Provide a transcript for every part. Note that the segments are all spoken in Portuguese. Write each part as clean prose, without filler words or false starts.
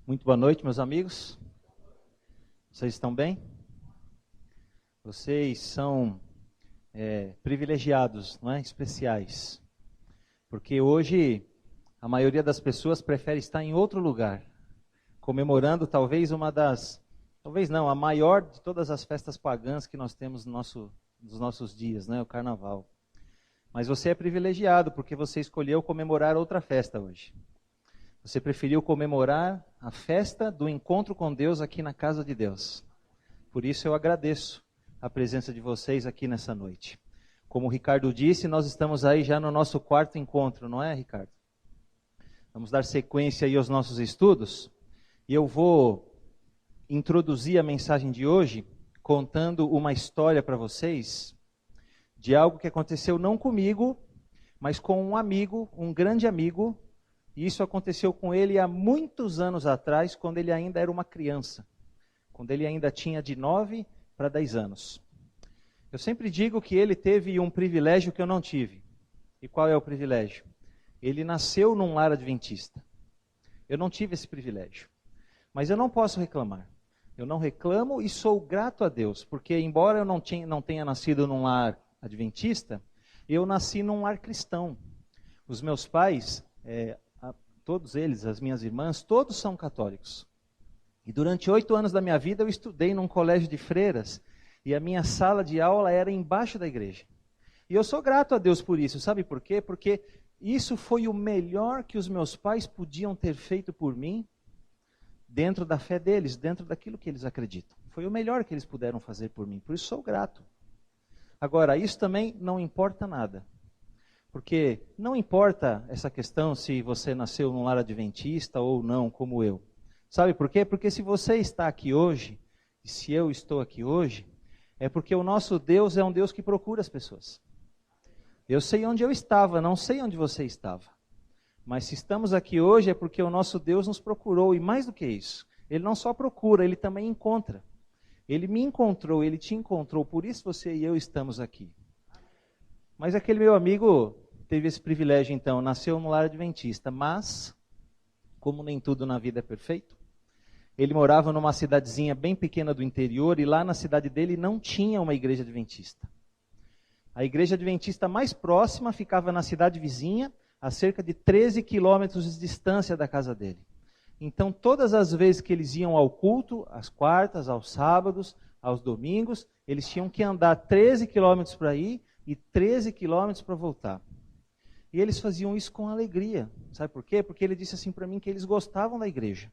Muito boa noite, meus amigos. Vocês estão bem? Vocês são privilegiados, não é? Especiais. Porque hoje a maioria das pessoas prefere estar em outro lugar, comemorando talvez a maior de todas as festas pagãs que nós temos nos nossos dias, né? O Carnaval. Mas você é privilegiado porque você escolheu comemorar outra festa hoje. Você preferiu comemorar a festa do encontro com Deus aqui na casa de Deus. Por isso eu agradeço a presença de vocês aqui nessa noite. Como o Ricardo disse, nós estamos aí já no nosso quarto encontro, não é, Ricardo? Vamos dar sequência aí aos nossos estudos. E eu vou introduzir a mensagem de hoje contando uma história para vocês de algo que aconteceu não comigo, mas com um amigo, um grande amigo. E isso aconteceu com ele há muitos anos atrás, quando ele ainda era uma criança. Quando ele ainda tinha de 9 para 10 anos. Eu sempre digo que ele teve um privilégio que eu não tive. E qual é o privilégio? Ele nasceu num lar adventista. Eu não tive esse privilégio. Mas eu não posso reclamar. Eu não reclamo e sou grato a Deus. Porque embora eu não tenha nascido num lar adventista, eu nasci num lar cristão. Os meus pais... todos eles, as minhas irmãs, todos são católicos. E durante 8 anos da minha vida eu estudei num colégio de freiras e a minha sala de aula era embaixo da igreja. E eu sou grato a Deus por isso, sabe por quê? Porque isso foi o melhor que os meus pais podiam ter feito por mim, dentro da fé deles, dentro daquilo que eles acreditam. Foi o melhor que eles puderam fazer por mim, por isso sou grato. Agora, isso também não importa nada. Porque não importa essa questão se você nasceu num lar adventista ou não, como eu. Sabe por quê? Porque se você está aqui hoje, e se eu estou aqui hoje, é porque o nosso Deus é um Deus que procura as pessoas. Eu sei onde eu estava, não sei onde você estava. Mas se estamos aqui hoje é porque o nosso Deus nos procurou, e mais do que isso, Ele não só procura, Ele também encontra. Ele me encontrou, Ele te encontrou, por isso você e eu estamos aqui. Mas aquele meu amigo teve esse privilégio, então, nasceu no lar adventista, mas, como nem tudo na vida é perfeito, ele morava numa cidadezinha bem pequena do interior, e lá na cidade dele não tinha uma igreja adventista. A igreja adventista mais próxima ficava na cidade vizinha, a cerca de 13 quilômetros de distância da casa dele. Então, todas as vezes que eles iam ao culto, às quartas, aos sábados, aos domingos, eles tinham que andar 13 quilômetros para ir, e 13 quilômetros para voltar. E eles faziam isso com alegria. Sabe por quê? Porque ele disse assim para mim que eles gostavam da igreja.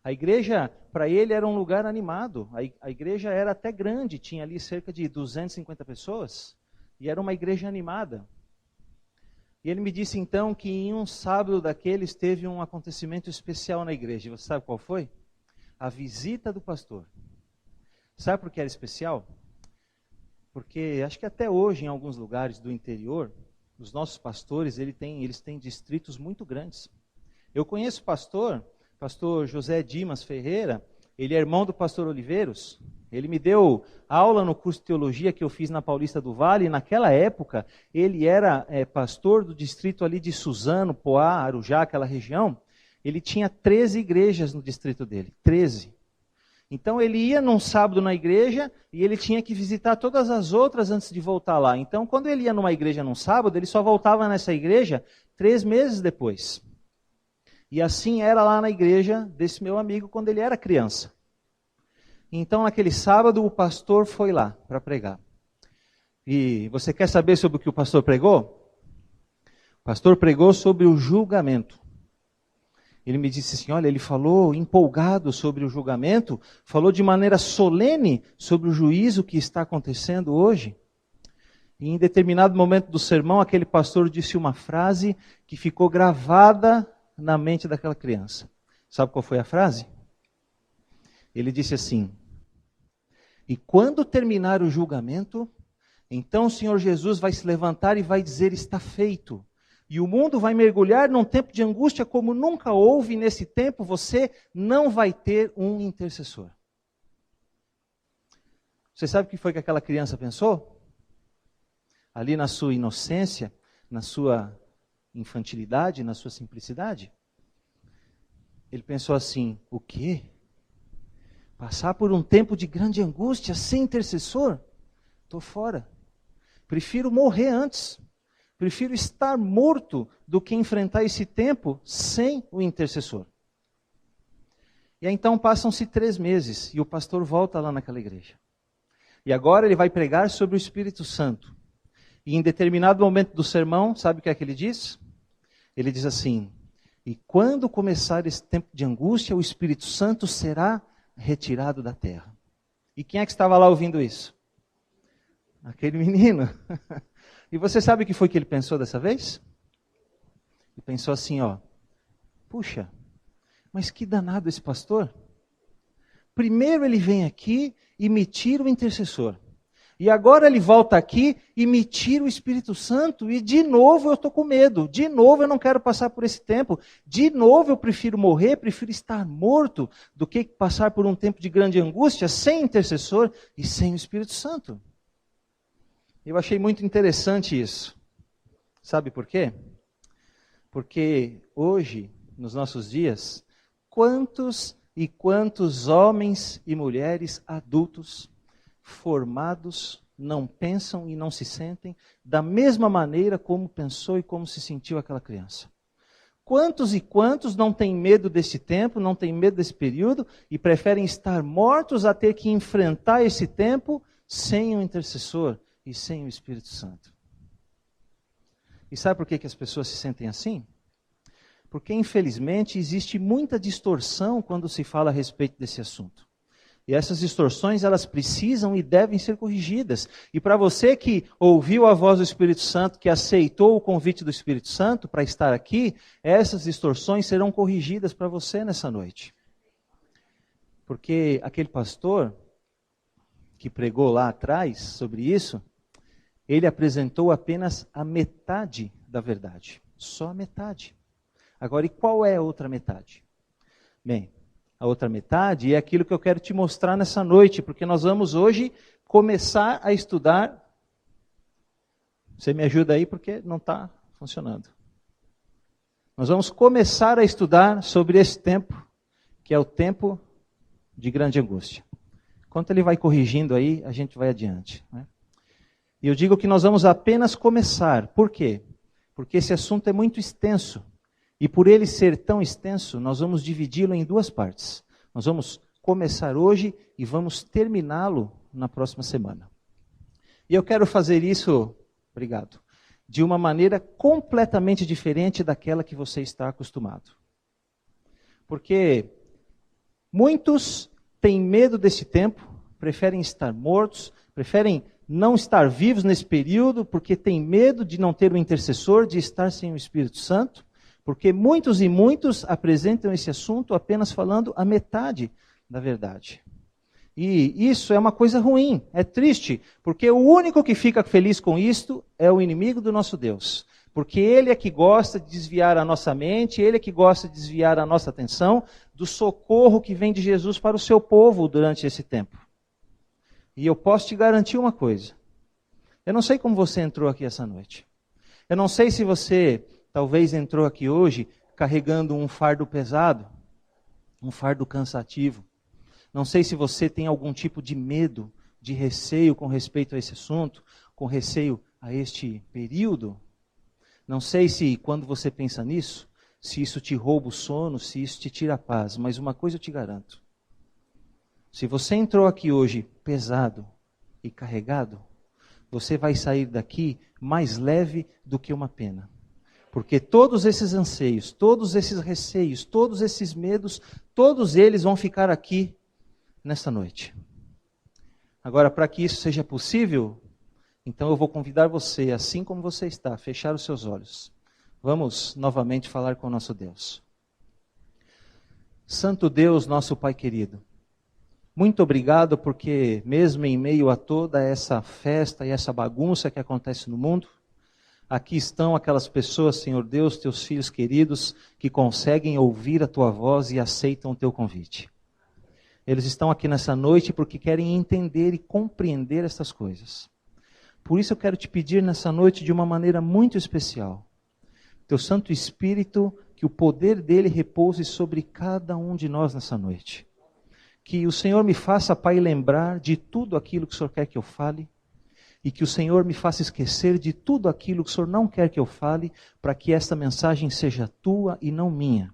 A igreja, para ele, era um lugar animado. A igreja era até grande, tinha ali cerca de 250 pessoas. E era uma igreja animada. E ele me disse então que em um sábado daqueles teve um acontecimento especial na igreja. Você sabe qual foi? A visita do pastor. Sabe por que era especial? Porque acho que até hoje, em alguns lugares do interior, os nossos pastores, eles têm distritos muito grandes. Eu conheço o pastor José Dimas Ferreira, ele é irmão do pastor Oliveiros. Ele me deu aula no curso de teologia que eu fiz na Paulista do Vale, e naquela época ele era pastor do distrito ali de Suzano, Poá, Arujá, aquela região. Ele tinha 13 igrejas no distrito dele, 13. Então ele ia num sábado na igreja e ele tinha que visitar todas as outras antes de voltar lá. Então quando ele ia numa igreja num sábado, ele só voltava nessa igreja 3 meses depois. E assim era lá na igreja desse meu amigo quando ele era criança. Então naquele sábado o pastor foi lá para pregar. E você quer saber sobre o que o pastor pregou? O pastor pregou sobre o julgamento. Ele me disse assim, olha, ele falou empolgado sobre o julgamento, falou de maneira solene sobre o juízo que está acontecendo hoje. E em determinado momento do sermão, aquele pastor disse uma frase que ficou gravada na mente daquela criança. Sabe qual foi a frase? Ele disse assim, e quando terminar o julgamento, então o Senhor Jesus vai se levantar e vai dizer, está feito. E o mundo vai mergulhar num tempo de angústia como nunca houve, e nesse tempo você não vai ter um intercessor. Você sabe o que foi que aquela criança pensou? Ali na sua inocência, na sua infantilidade, na sua simplicidade? ele pensou assim: o quê? Passar por um tempo de grande angústia sem intercessor? Estou fora. Prefiro morrer antes. Prefiro estar morto do que enfrentar esse tempo sem o intercessor. E aí, então passam-se 3 meses e o pastor volta lá naquela igreja. E agora ele vai pregar sobre o Espírito Santo. E em determinado momento do sermão, sabe o que é que ele diz? Ele diz assim: e quando começar esse tempo de angústia, o Espírito Santo será retirado da terra. E quem é que estava lá ouvindo isso? Aquele menino. E você sabe o que foi que ele pensou dessa vez? Ele pensou assim, ó: puxa, mas que danado esse pastor. Primeiro ele vem aqui e me tira o intercessor. E agora ele volta aqui e me tira o Espírito Santo e de novo eu estou com medo. De novo eu não quero passar por esse tempo. De novo eu prefiro morrer, prefiro estar morto do que passar por um tempo de grande angústia sem intercessor e sem o Espírito Santo. Eu achei muito interessante isso. Sabe por quê? Porque hoje, nos nossos dias, quantos e quantos homens e mulheres adultos formados não pensam e não se sentem da mesma maneira como pensou e como se sentiu aquela criança. Quantos e quantos não têm medo desse tempo, não têm medo desse período e preferem estar mortos a ter que enfrentar esse tempo sem o intercessor e sem o Espírito Santo. E sabe por que as pessoas se sentem assim? Porque infelizmente existe muita distorção quando se fala a respeito desse assunto. E essas distorções, elas precisam e devem ser corrigidas. E para você que ouviu a voz do Espírito Santo, que aceitou o convite do Espírito Santo para estar aqui, essas distorções serão corrigidas para você nessa noite. Porque aquele pastor que pregou lá atrás sobre isso, ele apresentou apenas a metade da verdade. Só a metade. Agora, e qual é a outra metade? Bem, a outra metade é aquilo que eu quero te mostrar nessa noite, porque nós vamos hoje começar a estudar. Você me ajuda aí porque não está funcionando. Nós vamos começar a estudar sobre esse tempo, que é o tempo de grande angústia. Enquanto ele vai corrigindo aí, a gente vai adiante, né? E eu digo que nós vamos apenas começar. Por quê? Porque esse assunto é muito extenso. E por ele ser tão extenso, nós vamos dividi-lo em 2 partes. Nós vamos começar hoje e vamos terminá-lo na próxima semana. E eu quero fazer isso, obrigado, de uma maneira completamente diferente daquela que você está acostumado. Porque muitos têm medo desse tempo, preferem estar mortos, preferem não estar vivos nesse período, porque têm medo de não ter um intercessor, de estar sem o Espírito Santo. Porque muitos e muitos apresentam esse assunto apenas falando a metade da verdade. E isso é uma coisa ruim, é triste, porque o único que fica feliz com isto é o inimigo do nosso Deus. Porque ele é que gosta de desviar a nossa mente, ele é que gosta de desviar a nossa atenção do socorro que vem de Jesus para o seu povo durante esse tempo. E eu posso te garantir uma coisa. Eu não sei como você entrou aqui essa noite. Eu não sei se você talvez entrou aqui hoje carregando um fardo pesado, um fardo cansativo. Não sei se você tem algum tipo de medo, de receio com respeito a esse assunto, com receio a este período. Não sei se quando você pensa nisso, se isso te rouba o sono, se isso te tira a paz. Mas uma coisa eu te garanto. Se você entrou aqui hoje pesado e carregado, você vai sair daqui mais leve do que uma pena. Porque todos esses anseios, todos esses receios, todos esses medos, todos eles vão ficar aqui nesta noite. Agora, para que isso seja possível, então eu vou convidar você, assim como você está, a fechar os seus olhos. Vamos novamente falar com o nosso Deus. Santo Deus, nosso Pai querido, muito obrigado porque mesmo em meio a toda essa festa e essa bagunça que acontece no mundo, aqui estão aquelas pessoas, Senhor Deus, teus filhos queridos, que conseguem ouvir a tua voz e aceitam o teu convite. Eles estão aqui nessa noite porque querem entender e compreender essas coisas. Por isso eu quero te pedir nessa noite de uma maneira muito especial. Teu Santo Espírito, que o poder dele repouse sobre cada um de nós nessa noite. Que o Senhor me faça, Pai, lembrar de tudo aquilo que o Senhor quer que eu fale, e que o Senhor me faça esquecer de tudo aquilo que o Senhor não quer que eu fale, para que esta mensagem seja tua e não minha.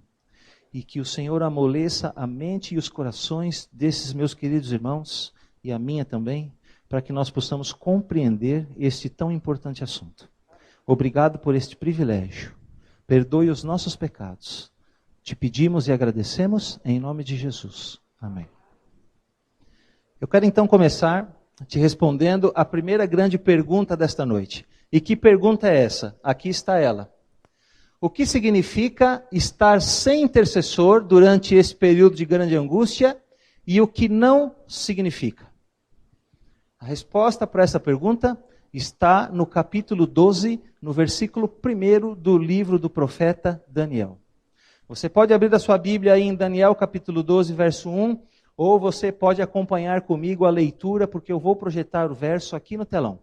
E que o Senhor amoleça a mente e os corações desses meus queridos irmãos, e a minha também, para que nós possamos compreender este tão importante assunto. Obrigado por este privilégio. Perdoe os nossos pecados. Te pedimos e agradecemos em nome de Jesus. Amém. Eu quero então começar te respondendo a primeira grande pergunta desta noite. E que pergunta é essa? Aqui está ela. O que significa estar sem intercessor durante esse período de grande angústia e o que não significa? A resposta para essa pergunta está no capítulo 12, no versículo 1 do livro do profeta Daniel. Você pode abrir a sua Bíblia aí em Daniel capítulo 12, verso 1, ou você pode acompanhar comigo a leitura, porque eu vou projetar o verso aqui no telão.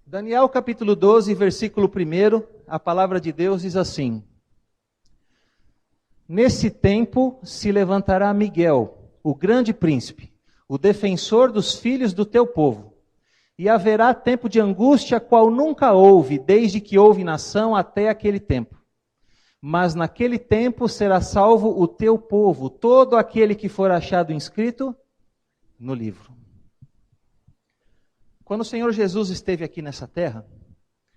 Daniel capítulo 12, versículo 1, a palavra de Deus diz assim: Nesse tempo se levantará Miguel, o grande príncipe, o defensor dos filhos do teu povo. E haverá tempo de angústia, qual nunca houve, desde que houve nação até aquele tempo. Mas naquele tempo será salvo o teu povo, todo aquele que for achado inscrito no livro. Quando o Senhor Jesus esteve aqui nessa terra,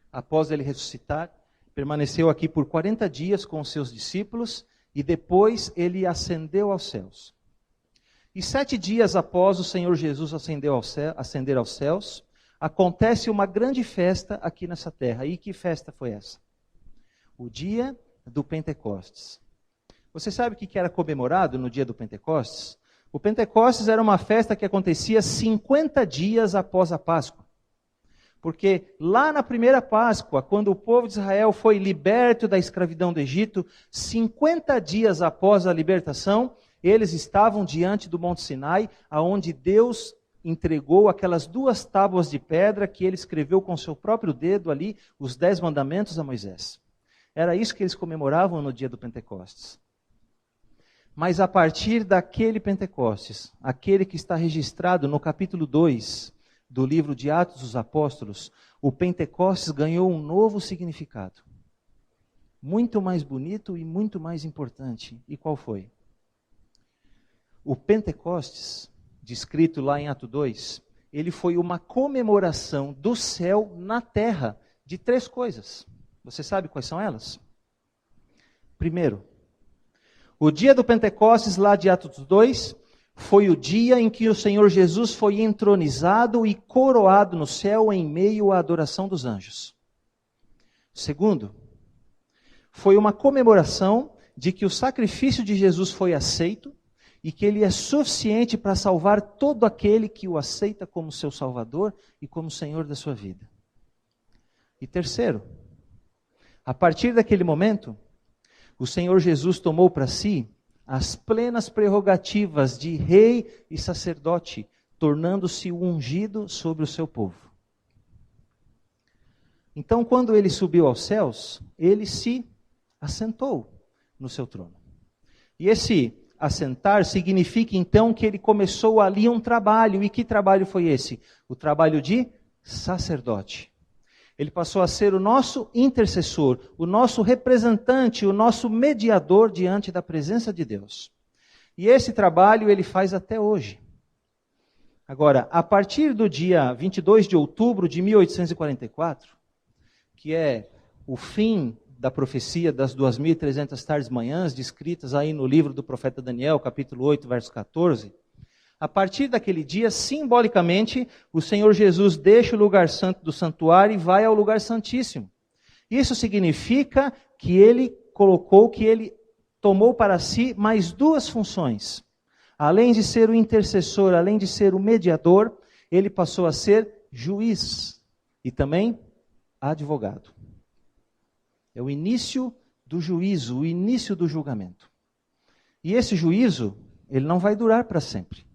após ele ressuscitar, permaneceu aqui por 40 dias com os seus discípulos, e depois ele ascendeu aos céus. E 7 dias após o Senhor Jesus ascender aos céus, acontece uma grande festa aqui nessa terra. E que festa foi essa? O dia do Pentecostes. Você sabe o que era comemorado no dia do Pentecostes? O Pentecostes era uma festa que acontecia 50 dias após a Páscoa. Porque lá na primeira Páscoa, quando o povo de Israel foi liberto da escravidão do Egito, 50 dias após a libertação, eles estavam diante do Monte Sinai, aonde Deus entregou aquelas 2 tábuas de pedra que ele escreveu com seu próprio dedo ali, os 10 mandamentos a Moisés. Era isso que eles comemoravam no dia do Pentecostes. Mas a partir daquele Pentecostes, aquele que está registrado no capítulo 2 do livro de Atos dos Apóstolos, o Pentecostes ganhou um novo significado. Muito mais bonito e muito mais importante. E qual foi? O Pentecostes, descrito lá em Atos 2, ele foi uma comemoração do céu na terra de 3 coisas. Você sabe quais são elas? Primeiro, o dia do Pentecostes, lá de Atos 2, foi o dia em que o Senhor Jesus foi entronizado e coroado no céu em meio à adoração dos anjos. Segundo, foi uma comemoração de que o sacrifício de Jesus foi aceito e que ele é suficiente para salvar todo aquele que o aceita como seu Salvador e como Senhor da sua vida. E terceiro, a partir daquele momento, o Senhor Jesus tomou para si as plenas prerrogativas de rei e sacerdote, tornando-se o ungido sobre o seu povo. Então, quando ele subiu aos céus, ele se assentou no seu trono. E esse assentar significa então que ele começou ali um trabalho. E que trabalho foi esse? O trabalho de sacerdote. Ele passou a ser o nosso intercessor, o nosso representante, o nosso mediador diante da presença de Deus. E esse trabalho ele faz até hoje. Agora, a partir do dia 22 de outubro de 1844, que é o fim da profecia das 2.300 tardes manhãs, descritas aí no livro do profeta Daniel, capítulo 8, verso 14, a partir daquele dia, simbolicamente, o Senhor Jesus deixa o lugar santo do santuário e vai ao lugar santíssimo. Isso significa que ele tomou para si mais 2 funções. Além de ser o intercessor, além de ser o mediador, ele passou a ser juiz e também advogado. É o início do juízo, o início do julgamento. E esse juízo, ele não vai durar para sempre.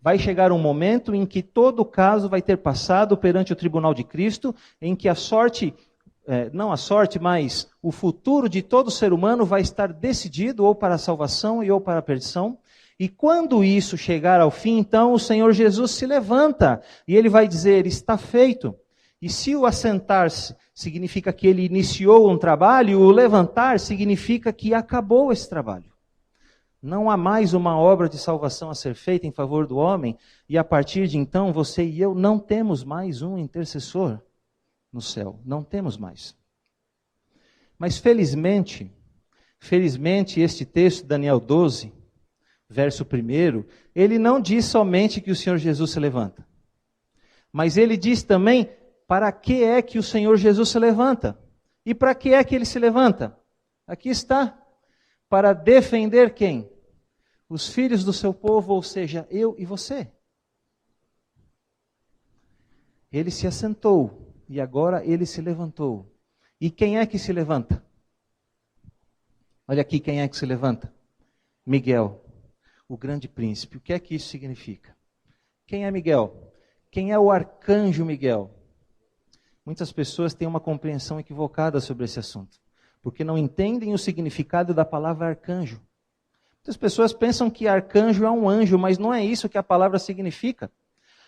Vai chegar um momento em que todo o caso vai ter passado perante o tribunal de Cristo, em que a sorte não a sorte, mas o futuro de todo ser humano vai estar decidido ou para a salvação e ou para a perdição. E quando isso chegar ao fim, então o Senhor Jesus se levanta e ele vai dizer, está feito. E se o assentar-se significa que ele iniciou um trabalho, o levantar significa que acabou esse trabalho. Não há mais uma obra de salvação a ser feita em favor do homem, e a partir de então você e eu não temos mais um intercessor no céu, não temos mais. Mas felizmente este texto, Daniel 12, verso 1, ele não diz somente que o Senhor Jesus se levanta, mas ele diz também para que é que o Senhor Jesus se levanta. E para que é que ele se levanta? Aqui está, para defender quem? Os filhos do seu povo, ou seja, eu e você. Ele se assentou e agora ele se levantou. E quem é que se levanta? Olha aqui quem é que se levanta. Miguel, o grande príncipe. O que é que isso significa? Quem é Miguel? Quem é o arcanjo Miguel? Muitas pessoas têm uma compreensão equivocada sobre esse assunto, porque não entendem o significado da palavra arcanjo. Muitas pessoas pensam que arcanjo é um anjo, mas não é isso que a palavra significa.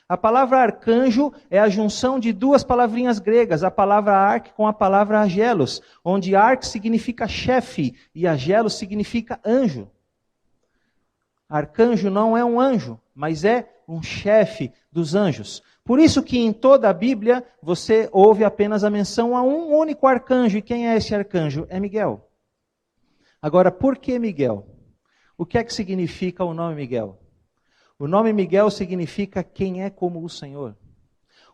A palavra arcanjo é a junção de duas palavrinhas gregas, a palavra arc com a palavra agelos, onde arc significa chefe e agelos significa anjo. Arcanjo não é um anjo, mas é um chefe dos anjos. Por isso que em toda a Bíblia você ouve apenas a menção a um único arcanjo. E quem é esse arcanjo? É Miguel. Agora, por que Miguel? O que é que significa o nome Miguel? O nome Miguel significa quem é como o Senhor.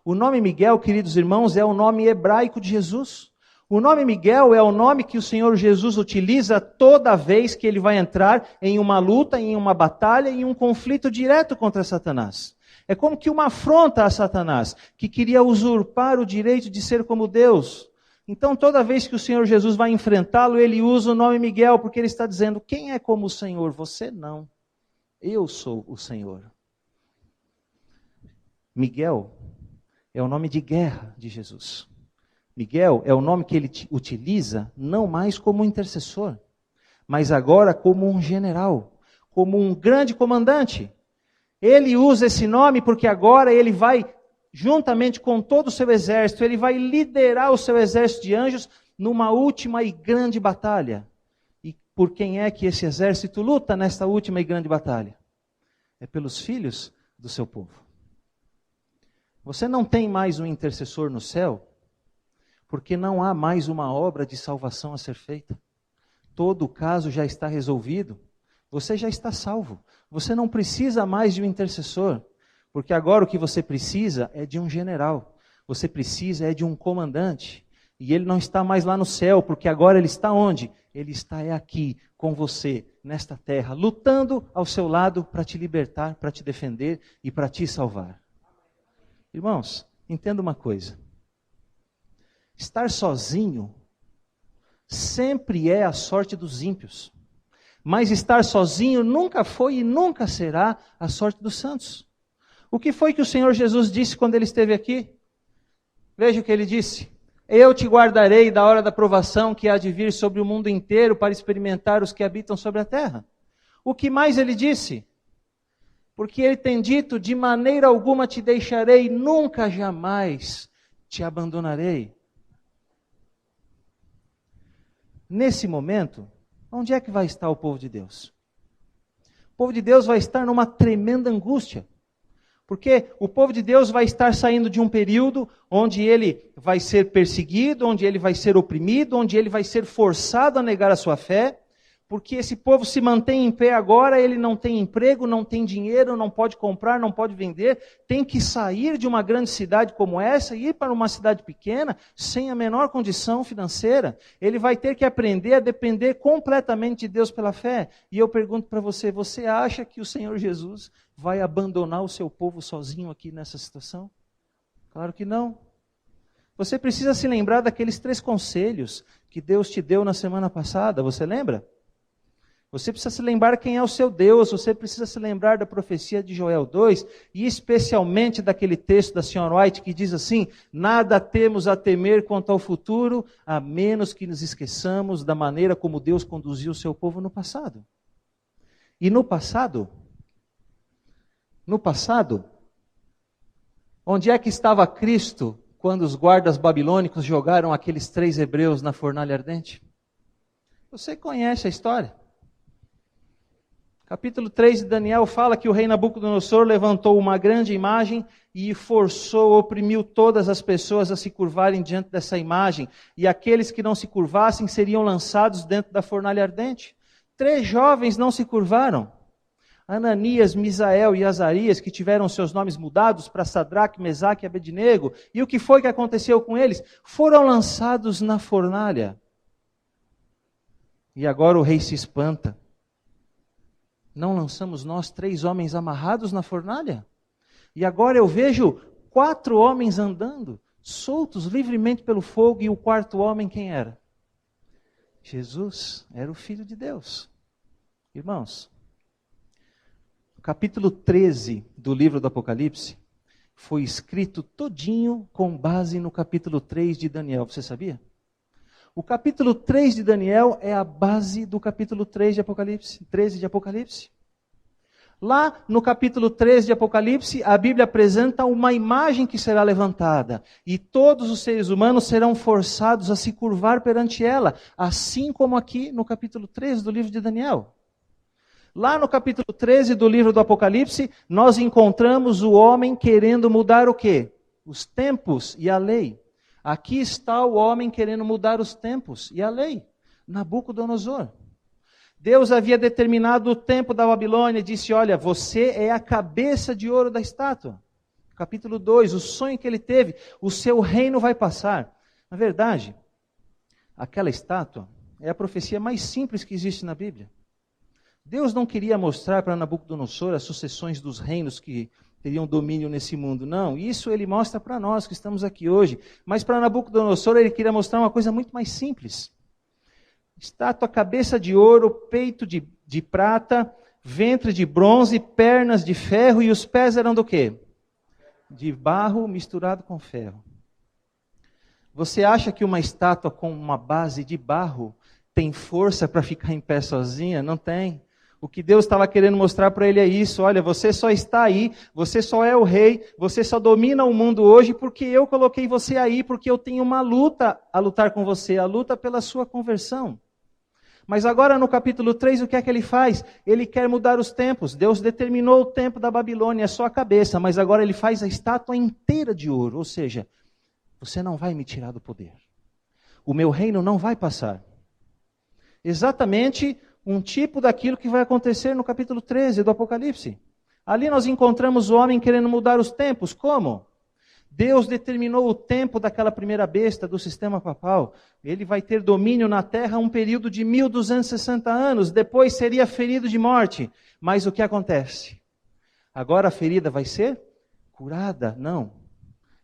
O nome Miguel, queridos irmãos, é o nome hebraico de Jesus. O nome Miguel é o nome que o Senhor Jesus utiliza toda vez que ele vai entrar em uma luta, em uma batalha, em um conflito direto contra Satanás. É como que uma afronta a Satanás, que queria usurpar o direito de ser como Deus. Então, toda vez que o Senhor Jesus vai enfrentá-lo, ele usa o nome Miguel, porque ele está dizendo, quem é como o Senhor? Você não. Eu sou o Senhor. Miguel é o nome de guerra de Jesus. Miguel é o nome que ele utiliza não mais como intercessor, mas agora como um general, como um grande comandante. Ele usa esse nome porque agora ele vai, juntamente com todo o seu exército, ele vai liderar o seu exército de anjos numa última e grande batalha. E por quem é que esse exército luta nesta última e grande batalha? É pelos filhos do seu povo. Você não tem mais um intercessor no céu, porque não há mais uma obra de salvação a ser feita. Todo o caso já está resolvido. Você já está salvo. Você não precisa mais de um intercessor, porque agora o que você precisa é de um general. Você precisa é de um comandante. E ele não está mais lá no céu, porque agora ele está onde? Ele está aqui com você, nesta terra, lutando ao seu lado para te libertar, para te defender e para te salvar. Irmãos, entenda uma coisa. Estar sozinho sempre é a sorte dos ímpios. Mas estar sozinho nunca foi e nunca será a sorte dos santos. O que foi que o Senhor Jesus disse quando ele esteve aqui? Veja o que ele disse. Eu te guardarei da hora da provação que há de vir sobre o mundo inteiro para experimentar os que habitam sobre a terra. O que mais ele disse? Porque ele tem dito, de maneira alguma te deixarei, nunca jamais te abandonarei. Nesse momento, onde é que vai estar o povo de Deus? O povo de Deus vai estar numa tremenda angústia. Porque o povo de Deus vai estar saindo de um período onde ele vai ser perseguido, onde ele vai ser oprimido, onde ele vai ser forçado a negar a sua fé. Porque esse povo se mantém em pé agora, ele não tem emprego, não tem dinheiro, não pode comprar, não pode vender, tem que sair de uma grande cidade como essa e ir para uma cidade pequena, sem a menor condição financeira. Ele vai ter que aprender a depender completamente de Deus pela fé. E eu pergunto para você, você acha que o Senhor Jesus vai abandonar o seu povo sozinho aqui nessa situação? Claro que não. Você precisa se lembrar daqueles 3 conselhos que Deus te deu na semana passada, você lembra? Você precisa se lembrar quem é o seu Deus, você precisa se lembrar da profecia de Joel 2, e especialmente daquele texto da Sra. White que diz assim: nada temos a temer quanto ao futuro, a menos que nos esqueçamos da maneira como Deus conduziu o seu povo no passado. E no passado, onde é que estava Cristo quando os guardas babilônicos jogaram aqueles 3 hebreus na fornalha ardente? Você conhece a história. Capítulo 3 de Daniel fala que o rei Nabucodonosor levantou uma grande imagem e oprimiu todas as pessoas a se curvarem diante dessa imagem. E aqueles que não se curvassem seriam lançados dentro da fornalha ardente. 3 jovens não se curvaram. Ananias, Misael e Azarias, que tiveram seus nomes mudados para Sadraque, Mesaque e Abednego. E o que foi que aconteceu com eles? Foram lançados na fornalha. E agora o rei se espanta. Não lançamos nós 3 homens amarrados na fornalha? E agora eu vejo 4 homens andando, soltos livremente pelo fogo, e o 4º homem quem era? Jesus, era o Filho de Deus. Irmãos, o capítulo 13 do livro do Apocalipse foi escrito todinho com base no capítulo 3 de Daniel, você sabia? O capítulo 3 de Daniel é a base do capítulo 3 de Apocalipse, 13 de Apocalipse. Lá no capítulo 13 de Apocalipse, a Bíblia apresenta uma imagem que será levantada. E todos os seres humanos serão forçados a se curvar perante ela. Assim como aqui no capítulo 13 do livro de Daniel. Lá no capítulo 13 do livro do Apocalipse, nós encontramos o homem querendo mudar o quê? Os tempos e a lei. Aqui está o homem querendo mudar os tempos e a lei. Nabucodonosor. Deus havia determinado o tempo da Babilônia e disse: olha, você é a cabeça de ouro da estátua. Capítulo 2, o sonho que ele teve, o seu reino vai passar. Na verdade, aquela estátua é a profecia mais simples que existe na Bíblia. Deus não queria mostrar para Nabucodonosor as sucessões dos reinos que teriam domínio nesse mundo. Não, isso ele mostra para nós que estamos aqui hoje. Mas para Nabucodonosor ele queria mostrar uma coisa muito mais simples. Estátua, cabeça de ouro, peito de prata, ventre de bronze, pernas de ferro, e os pés eram do quê? De barro misturado com ferro. Você acha que uma estátua com uma base de barro tem força para ficar em pé sozinha? Não tem. O que Deus estava querendo mostrar para ele é isso: olha, você só está aí, você só é o rei, você só domina o mundo hoje porque eu coloquei você aí, porque eu tenho uma luta a lutar com você, a luta pela sua conversão. Mas agora no capítulo 3, o que é que ele faz? Ele quer mudar os tempos. Deus determinou o tempo da Babilônia, só a cabeça, mas agora ele faz a estátua inteira de ouro. Ou seja, você não vai me tirar do poder. O meu reino não vai passar. Exatamente um tipo daquilo que vai acontecer no capítulo 13 do Apocalipse. Ali nós encontramos o homem querendo mudar os tempos. Como? Deus determinou o tempo daquela primeira besta do sistema papal. Ele vai ter domínio na terra um período de 1260 anos. Depois seria ferido de morte. Mas o que acontece? Agora a ferida vai ser curada? Não.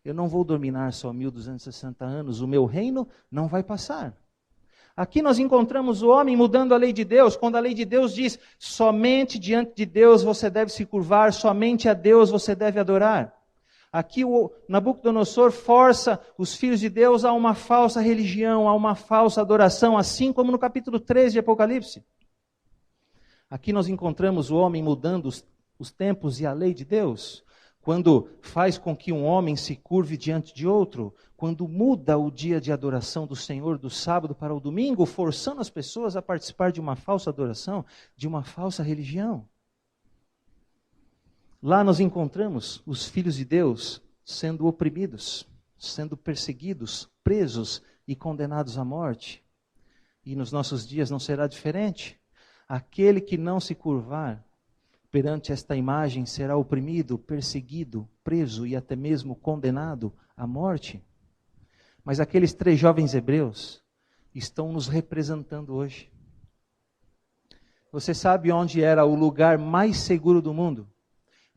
Eu não vou dominar só 1260 anos. O meu reino não vai passar. Aqui nós encontramos o homem mudando a lei de Deus, quando a lei de Deus diz: somente diante de Deus você deve se curvar, somente a Deus você deve adorar. Aqui o Nabucodonosor força os filhos de Deus a uma falsa religião, a uma falsa adoração, assim como no capítulo 13 de Apocalipse. Aqui nós encontramos o homem mudando os tempos e a lei de Deus, quando faz com que um homem se curve diante de outro, quando muda o dia de adoração do Senhor do sábado para o domingo, forçando as pessoas a participar de uma falsa adoração, de uma falsa religião. Lá nós encontramos os filhos de Deus sendo oprimidos, sendo perseguidos, presos e condenados à morte. E nos nossos dias não será diferente. Aquele que não se curvar perante esta imagem será oprimido, perseguido, preso e até mesmo condenado à morte. Mas aqueles 3 jovens hebreus estão nos representando hoje. Você sabe onde era o lugar mais seguro do mundo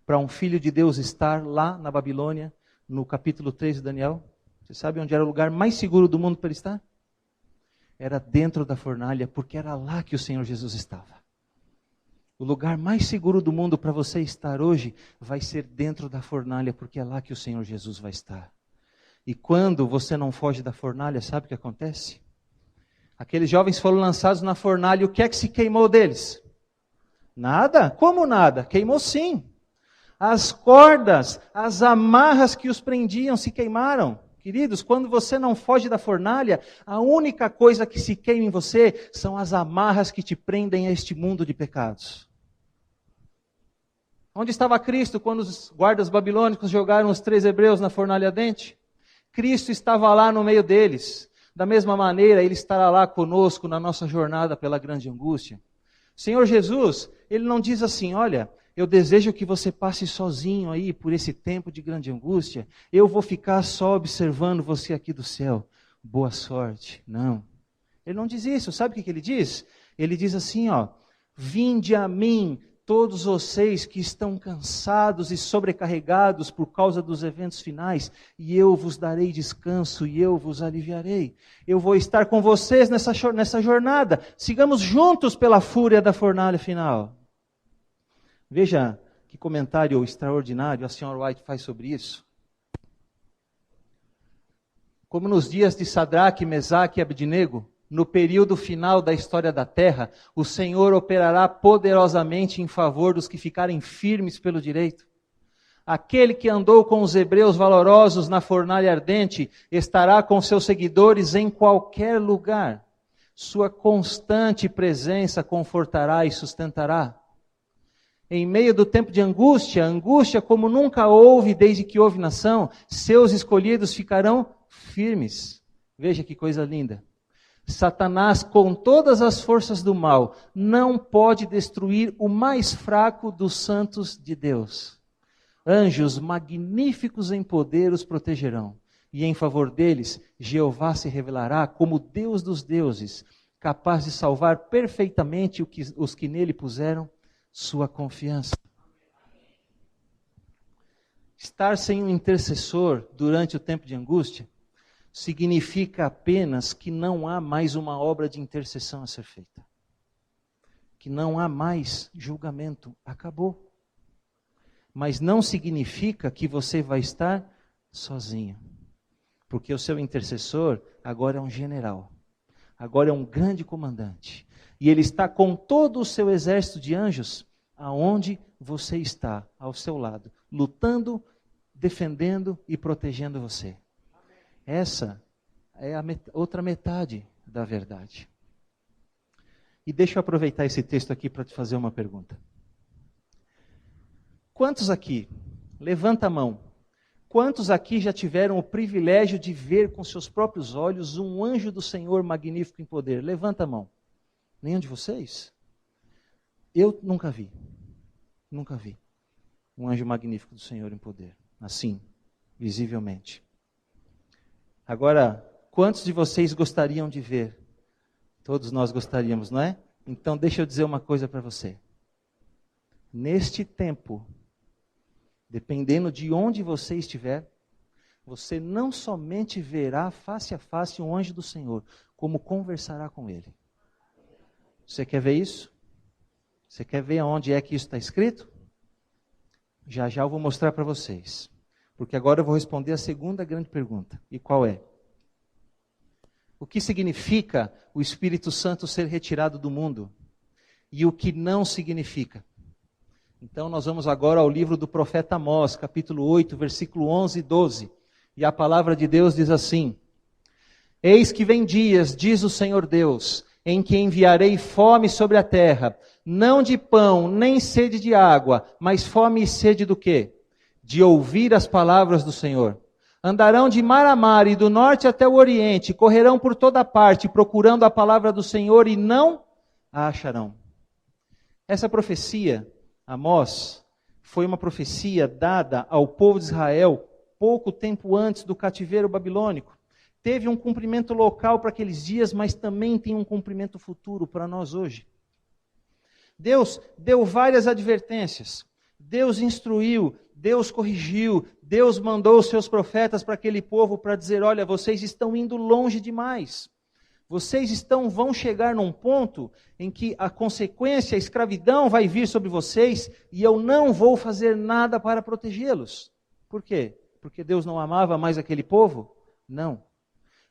para um filho de Deus estar lá na Babilônia, no capítulo 3 de Daniel? Você sabe onde era o lugar mais seguro do mundo para ele estar? Era dentro da fornalha, porque era lá que o Senhor Jesus estava. O lugar mais seguro do mundo para você estar hoje vai ser dentro da fornalha, porque é lá que o Senhor Jesus vai estar. E quando você não foge da fornalha, sabe o que acontece? Aqueles jovens foram lançados na fornalha, e o que é que se queimou deles? Nada? Como nada? Queimou sim. As cordas, as amarras que os prendiam se queimaram. Queridos, quando você não foge da fornalha, a única coisa que se queima em você são as amarras que te prendem a este mundo de pecados. Onde estava Cristo quando os guardas babilônicos jogaram os 3 hebreus na fornalha ardente? Cristo estava lá no meio deles. Da mesma maneira, Ele estará lá conosco na nossa jornada pela grande angústia. O Senhor Jesus, Ele não diz assim, olha, eu desejo que você passe sozinho aí por esse tempo de grande angústia. Eu vou ficar só observando você aqui do céu. Boa sorte. Não. Ele não diz isso. Sabe o que ele diz? Ele diz assim, ó. Vinde a mim, todos vocês que estão cansados e sobrecarregados por causa dos eventos finais, e eu vos darei descanso e eu vos aliviarei. Eu vou estar com vocês nessa jornada. Sigamos juntos pela fúria da fornalha final. Veja que comentário extraordinário a senhora White faz sobre isso. Como nos dias de Sadraque, Mesaque e Abednego, no período final da história da terra, o Senhor operará poderosamente em favor dos que ficarem firmes pelo direito. Aquele que andou com os hebreus valorosos na fornalha ardente, estará com seus seguidores em qualquer lugar. Sua constante presença confortará e sustentará. Em meio do tempo de angústia, angústia como nunca houve desde que houve nação, seus escolhidos ficarão firmes. Veja que coisa linda. Satanás, com todas as forças do mal, não pode destruir o mais fraco dos santos de Deus. Anjos magníficos em poder os protegerão, e em favor deles, Jeová se revelará como Deus dos deuses, capaz de salvar perfeitamente os que nele puseram sua confiança. Estar sem um intercessor durante o tempo de angústia significa apenas que não há mais uma obra de intercessão a ser feita. Que não há mais julgamento. Acabou. Mas não significa que você vai estar sozinho. Porque o seu intercessor agora é um general. Agora é um grande comandante. E ele está com todo o seu exército de anjos aonde você está, ao seu lado, lutando, defendendo e protegendo você. Essa é a outra metade da verdade. E deixa eu aproveitar esse texto aqui para te fazer uma pergunta. Quantos aqui, levanta a mão, quantos aqui já tiveram o privilégio de ver com seus próprios olhos um anjo do Senhor magnífico em poder? Levanta a mão. Nenhum de vocês? Eu nunca vi. Nunca vi um anjo magnífico do Senhor em poder. Assim, visivelmente. Agora, quantos de vocês gostariam de ver? Todos nós gostaríamos, não é? Então, deixa eu dizer uma coisa para você. Neste tempo, dependendo de onde você estiver, você não somente verá face a face um anjo do Senhor, como conversará com ele. Você quer ver isso? Você quer ver onde é que isso está escrito? Já já eu vou mostrar para vocês. Porque agora eu vou responder a segunda grande pergunta. E qual é? O que significa o Espírito Santo ser retirado do mundo? E o que não significa? Então nós vamos agora ao livro do profeta Amós, capítulo 8, versículo 11 e 12. E a palavra de Deus diz assim: Eis que vem dias, diz o Senhor Deus, em que enviarei fome sobre a terra, não de pão, nem sede de água, mas fome e sede do quê? De ouvir as palavras do Senhor. Andarão de mar a mar e do norte até o oriente, correrão por toda parte, procurando a palavra do Senhor e não a acharão. Essa profecia, Amós, foi uma profecia dada ao povo de Israel pouco tempo antes do cativeiro babilônico. Teve um cumprimento local para aqueles dias, mas também tem um cumprimento futuro para nós hoje. Deus deu várias advertências. Deus instruiu, Deus corrigiu, Deus mandou os seus profetas para aquele povo para dizer, olha, vocês estão indo longe demais. Vocês vão chegar num ponto em que a consequência, a escravidão vai vir sobre vocês e eu não vou fazer nada para protegê-los. Por quê? Porque Deus não amava mais aquele povo? Não.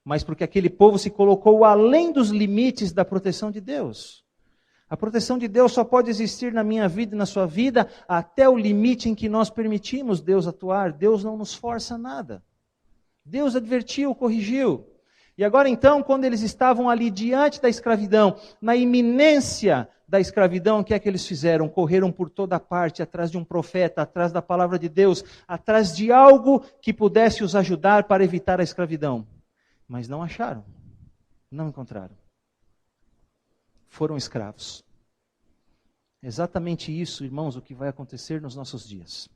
Mas porque aquele povo se colocou além dos limites da proteção de Deus. A proteção de Deus só pode existir na minha vida e na sua vida até o limite em que nós permitimos Deus atuar. Deus não nos força a nada. Deus advertiu, corrigiu. E agora então, quando eles estavam ali diante da escravidão, na iminência da escravidão, o que é que eles fizeram? Correram por toda parte, atrás de um profeta, atrás da palavra de Deus, atrás de algo que pudesse os ajudar para evitar a escravidão. Mas não acharam, não encontraram. Foram escravos. Exatamente isso, irmãos, o que vai acontecer nos nossos dias.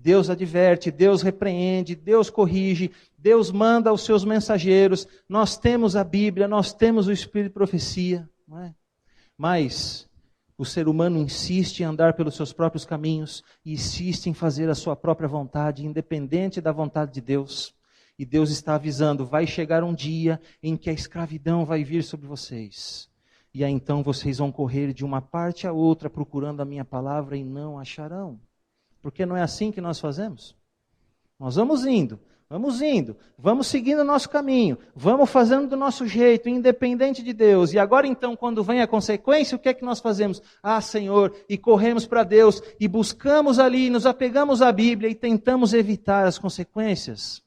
Deus adverte, Deus repreende, Deus corrige, Deus manda os seus mensageiros. Nós temos a Bíblia, nós temos o Espírito de profecia, não é? Mas o ser humano insiste em andar pelos seus próprios caminhos e insiste em fazer a sua própria vontade, independente da vontade de Deus. E Deus está avisando, vai chegar um dia em que a escravidão vai vir sobre vocês. E aí então vocês vão correr de uma parte a outra procurando a minha palavra e não acharão. Porque não é assim que nós fazemos? Nós vamos indo, vamos seguindo o nosso caminho, vamos fazendo do nosso jeito, independente de Deus. E agora então, quando vem a consequência, o que é que nós fazemos? Ah, Senhor, e corremos para Deus, e buscamos ali, nos apegamos à Bíblia e tentamos evitar as consequências.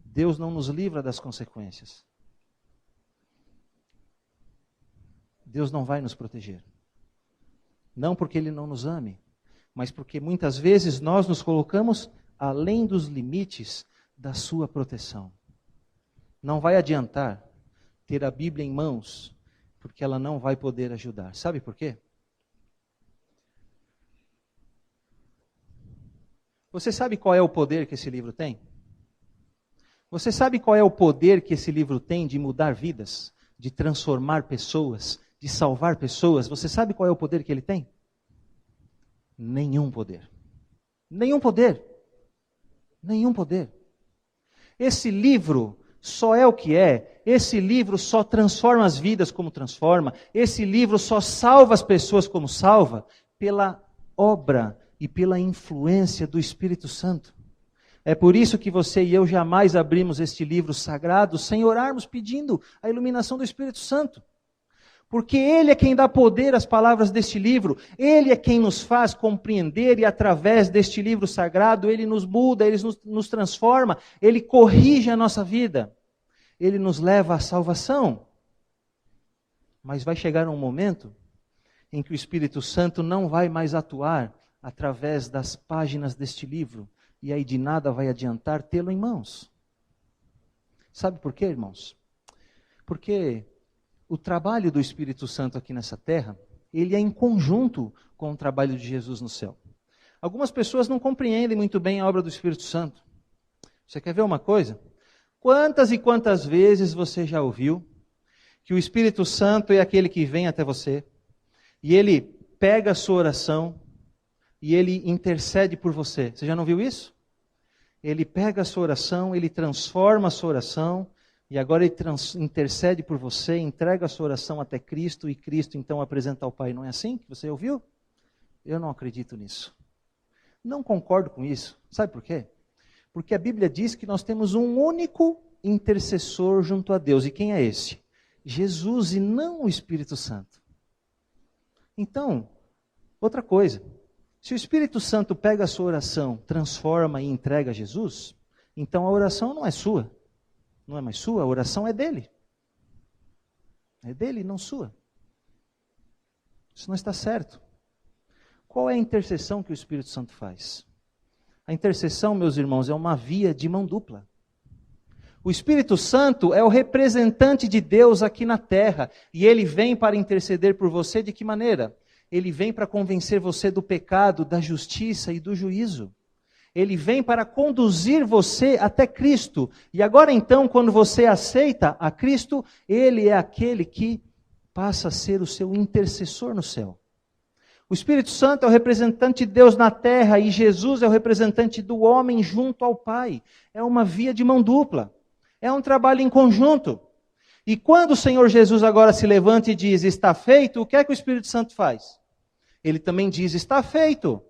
Deus não nos livra das consequências. Deus não vai nos proteger. Não porque Ele não nos ame, mas porque muitas vezes nós nos colocamos além dos limites da sua proteção. Não vai adiantar ter a Bíblia em mãos, porque ela não vai poder ajudar. Sabe por quê? Você sabe qual é o poder que esse livro tem? Você sabe qual é o poder que esse livro tem de mudar vidas, de transformar pessoas, de salvar pessoas? Você sabe qual é o poder que ele tem? Nenhum poder. Nenhum poder. Nenhum poder. Esse livro só é o que é. Esse livro só transforma as vidas como transforma. Esse livro só salva as pessoas como salva pela obra e pela influência do Espírito Santo. É por isso que você e eu jamais abrimos este livro sagrado sem orarmos pedindo a iluminação do Espírito Santo. Porque Ele é quem dá poder às palavras deste livro. Ele é quem nos faz compreender e através deste livro sagrado, Ele nos muda, Ele nos transforma, Ele corrige a nossa vida. Ele nos leva à salvação. Mas vai chegar um momento em que o Espírito Santo não vai mais atuar através das páginas deste livro. E aí de nada vai adiantar tê-lo em mãos. Sabe por quê, irmãos? Porque o trabalho do Espírito Santo aqui nessa terra, ele é em conjunto com o trabalho de Jesus no céu. Algumas pessoas não compreendem muito bem a obra do Espírito Santo. Você quer ver uma coisa? Quantas e quantas vezes você já ouviu que o Espírito Santo é aquele que vem até você, e ele pega a sua oração, e ele intercede por você? Você já não viu isso? Ele pega a sua oração, ele transforma a sua oração, e agora ele intercede por você, entrega a sua oração até Cristo, e Cristo então apresenta ao Pai. Não é assim que você ouviu? Eu não acredito nisso. Não concordo com isso. Sabe por quê? Porque a Bíblia diz que nós temos um único intercessor junto a Deus. E quem é esse? Jesus, e não o Espírito Santo. Então, outra coisa. Se o Espírito Santo pega a sua oração, transforma e entrega a Jesus, então a oração não é sua. Não é mais sua, a oração é dele. É dele, não sua. Isso não está certo. Qual é a intercessão que o Espírito Santo faz? A intercessão, meus irmãos, é uma via de mão dupla. O Espírito Santo é o representante de Deus aqui na terra, e ele vem para interceder por você de que maneira? Ele vem para convencer você do pecado, da justiça e do juízo. Ele vem para conduzir você até Cristo. E agora então, quando você aceita a Cristo, Ele é aquele que passa a ser o seu intercessor no céu. O Espírito Santo é o representante de Deus na terra e Jesus é o representante do homem junto ao Pai. É uma via de mão dupla. É um trabalho em conjunto. E quando o Senhor Jesus agora se levanta e diz, está feito, o que é que o Espírito Santo faz? Ele também diz, está feito.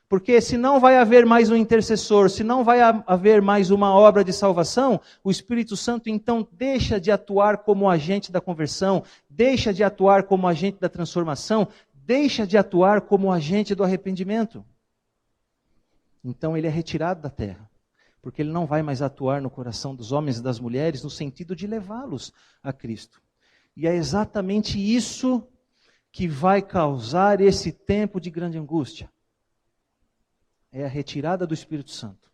Porque se não vai haver mais um intercessor, se não vai haver mais uma obra de salvação, o Espírito Santo então deixa de atuar como agente da conversão, deixa de atuar como agente da transformação, deixa de atuar como agente do arrependimento. Então ele é retirado da terra, porque ele não vai mais atuar no coração dos homens e das mulheres no sentido de levá-los a Cristo. E é exatamente isso que vai causar esse tempo de grande angústia. É a retirada do Espírito Santo.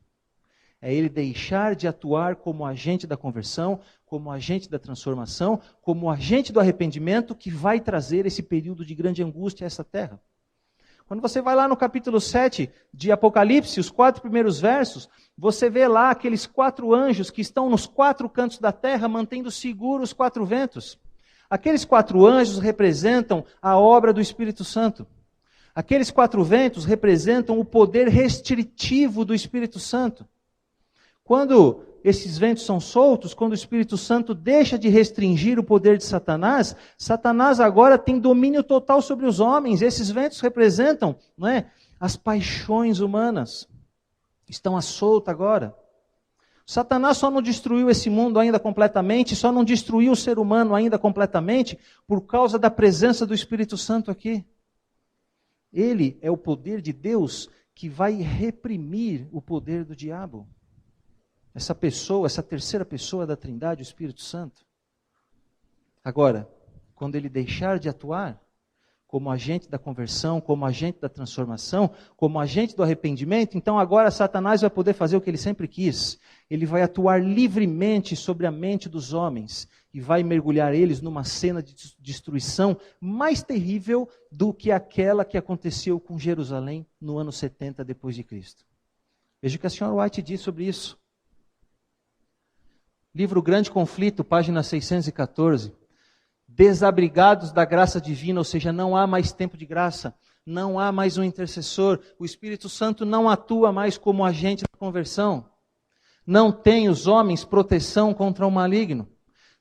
É ele deixar de atuar como agente da conversão, como agente da transformação, como agente do arrependimento que vai trazer esse período de grande angústia a essa terra. Quando você vai lá no capítulo 7 de Apocalipse, os 4 primeiros versos, você vê lá aqueles 4 anjos que estão nos 4 cantos da terra, mantendo seguros os 4 ventos. Aqueles 4 anjos representam a obra do Espírito Santo. Aqueles 4 ventos representam o poder restritivo do Espírito Santo. Quando esses ventos são soltos, quando o Espírito Santo deixa de restringir o poder de Satanás, Satanás agora tem domínio total sobre os homens. Esses ventos representam, não é, as paixões humanas. Estão à solta agora. Satanás só não destruiu esse mundo ainda completamente, só não destruiu o ser humano ainda completamente por causa da presença do Espírito Santo aqui. Ele é o poder de Deus que vai reprimir o poder do diabo. Essa pessoa, essa terceira pessoa da Trindade, o Espírito Santo. Agora, quando ele deixar de atuar como agente da conversão, como agente da transformação, como agente do arrependimento, então agora Satanás vai poder fazer o que ele sempre quis. Ele vai atuar livremente sobre a mente dos homens e vai mergulhar eles numa cena de destruição mais terrível do que aquela que aconteceu com Jerusalém no ano 70 depois de Cristo. Veja o que a senhora White diz sobre isso. Livro Grande Conflito, página 614. Desabrigados da graça divina, ou seja, não há mais tempo de graça, não há mais um intercessor, o Espírito Santo não atua mais como agente da conversão, não tem os homens proteção contra o maligno.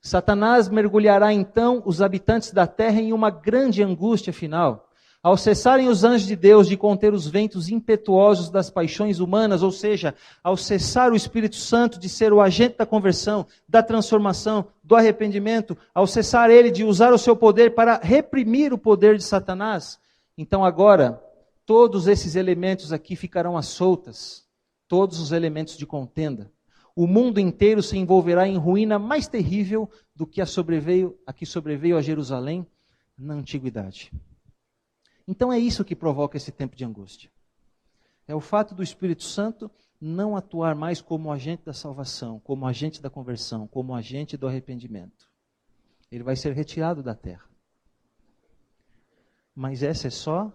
Satanás mergulhará então os habitantes da terra em uma grande angústia final. Ao cessarem os anjos de Deus de conter os ventos impetuosos das paixões humanas, ou seja, ao cessar o Espírito Santo de ser o agente da conversão, da transformação, do arrependimento, ao cessar ele de usar o seu poder para reprimir o poder de Satanás, então agora todos esses elementos aqui ficarão às soltas, todos os elementos de contenda. O mundo inteiro se envolverá em ruína mais terrível do que a que sobreveio a Jerusalém na antiguidade. Então é isso que provoca esse tempo de angústia. É o fato do Espírito Santo não atuar mais como agente da salvação, como agente da conversão, como agente do arrependimento. Ele vai ser retirado da terra. Mas essa é só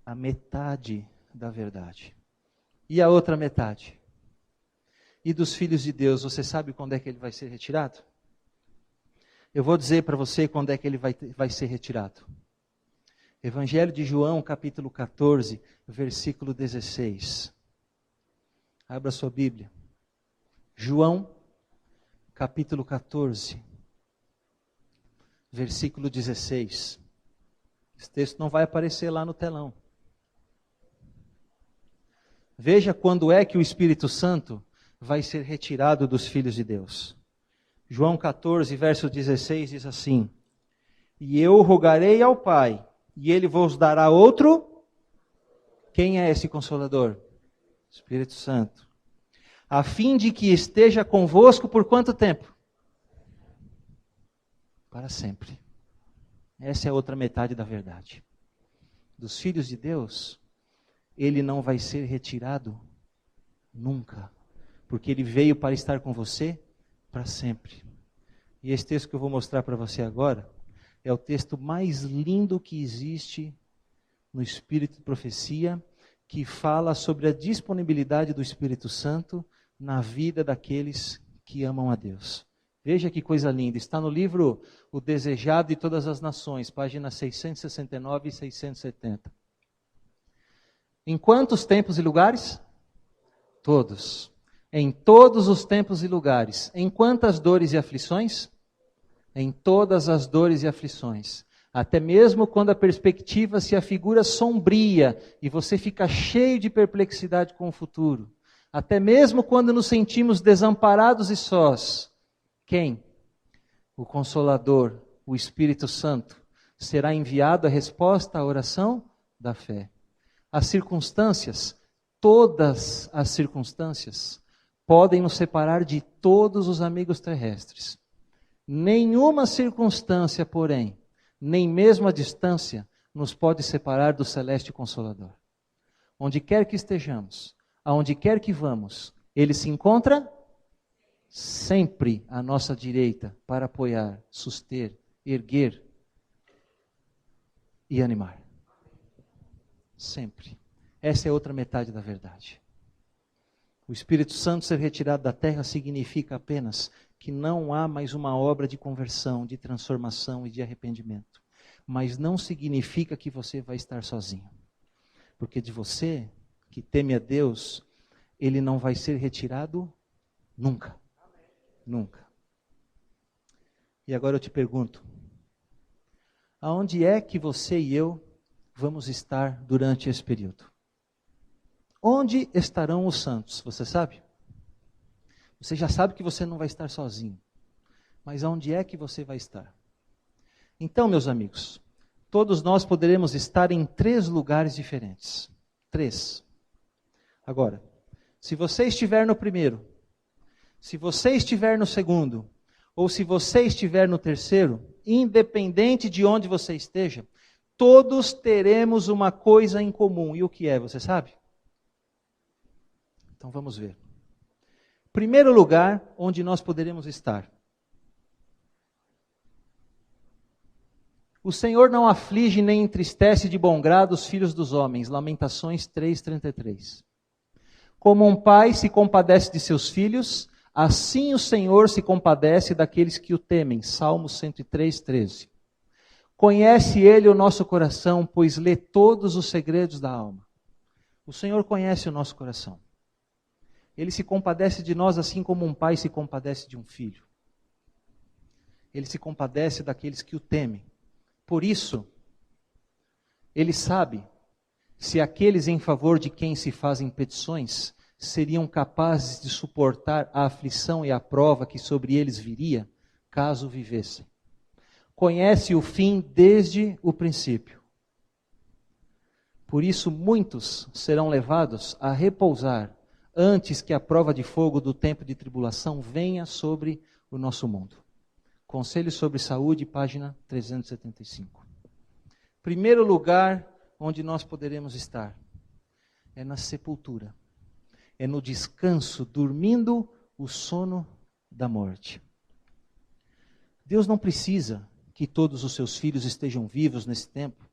a metade da verdade. E a outra metade? E dos filhos de Deus, você sabe quando é que ele vai ser retirado? Eu vou dizer para você quando é que ele vai ser retirado. Evangelho de João, capítulo 14, versículo 16. Abra sua Bíblia. João, capítulo 14, versículo 16. Esse texto não vai aparecer lá no telão. Veja quando é que o Espírito Santo vai ser retirado dos filhos de Deus. João 14, verso 16 diz assim: E eu rogarei ao Pai, e Ele vos dará outro. Quem é esse Consolador? Espírito Santo. A fim de que esteja convosco por quanto tempo? Para sempre. Essa é a outra metade da verdade. Dos filhos de Deus, Ele não vai ser retirado nunca. Porque Ele veio para estar com você para sempre. E esse texto que eu vou mostrar para você agora é o texto mais lindo que existe no Espírito de Profecia, que fala sobre a disponibilidade do Espírito Santo na vida daqueles que amam a Deus. Veja que coisa linda, está no livro O Desejado de Todas as Nações, páginas 669 e 670. Em quantos tempos e lugares? Todos. Em todos os tempos e lugares. Em quantas dores e aflições? em todas as dores e aflições. Até mesmo quando a perspectiva se afigura sombria e você fica cheio de perplexidade com o futuro. Até mesmo quando nos sentimos desamparados e sós. Quem? O Consolador, o Espírito Santo, será enviado a resposta à oração da fé. As circunstâncias, todas as circunstâncias, podem nos separar de todos os amigos terrestres. Nenhuma circunstância, porém, nem mesmo a distância, nos pode separar do Celeste Consolador. Onde quer que estejamos, aonde quer que vamos, Ele se encontra sempre à nossa direita para apoiar, suster, erguer e animar. Sempre. Essa é outra metade da verdade. O Espírito Santo ser retirado da terra significa apenas que não há mais uma obra de conversão, de transformação e de arrependimento. Mas não significa que você vai estar sozinho. Porque de você, que teme a Deus, Ele não vai ser retirado nunca. Nunca. E agora eu te pergunto, aonde é que você e eu vamos estar durante esse período? Onde estarão os santos? Você sabe? Você já sabe que você não vai estar sozinho. Mas aonde é que você vai estar? Então, meus amigos, todos nós poderemos estar em 3 lugares diferentes. 3. Agora, se você estiver no primeiro, se você estiver no segundo, ou se você estiver no terceiro, independente de onde você esteja, todos teremos uma coisa em comum. E o que é, você sabe? Então vamos ver. Primeiro lugar onde nós poderemos estar. O Senhor não aflige nem entristece de bom grado os filhos dos homens. Lamentações 3:33. Como um pai se compadece de seus filhos, assim o Senhor se compadece daqueles que o temem. Salmo 103:13. Conhece Ele o nosso coração, pois lê todos os segredos da alma. O Senhor conhece o nosso coração. Ele se compadece de nós assim como um pai se compadece de um filho. Ele se compadece daqueles que o temem. Por isso, Ele sabe se aqueles em favor de quem se fazem petições seriam capazes de suportar a aflição e a prova que sobre eles viria, caso vivessem. Conhece o fim desde o princípio. Por isso, muitos serão levados a repousar antes que a prova de fogo do tempo de tribulação venha sobre o nosso mundo. Conselho sobre Saúde, página 375. Primeiro lugar onde nós poderemos estar é na sepultura. É no descanso, dormindo o sono da morte. Deus não precisa que todos os seus filhos estejam vivos nesse tempo,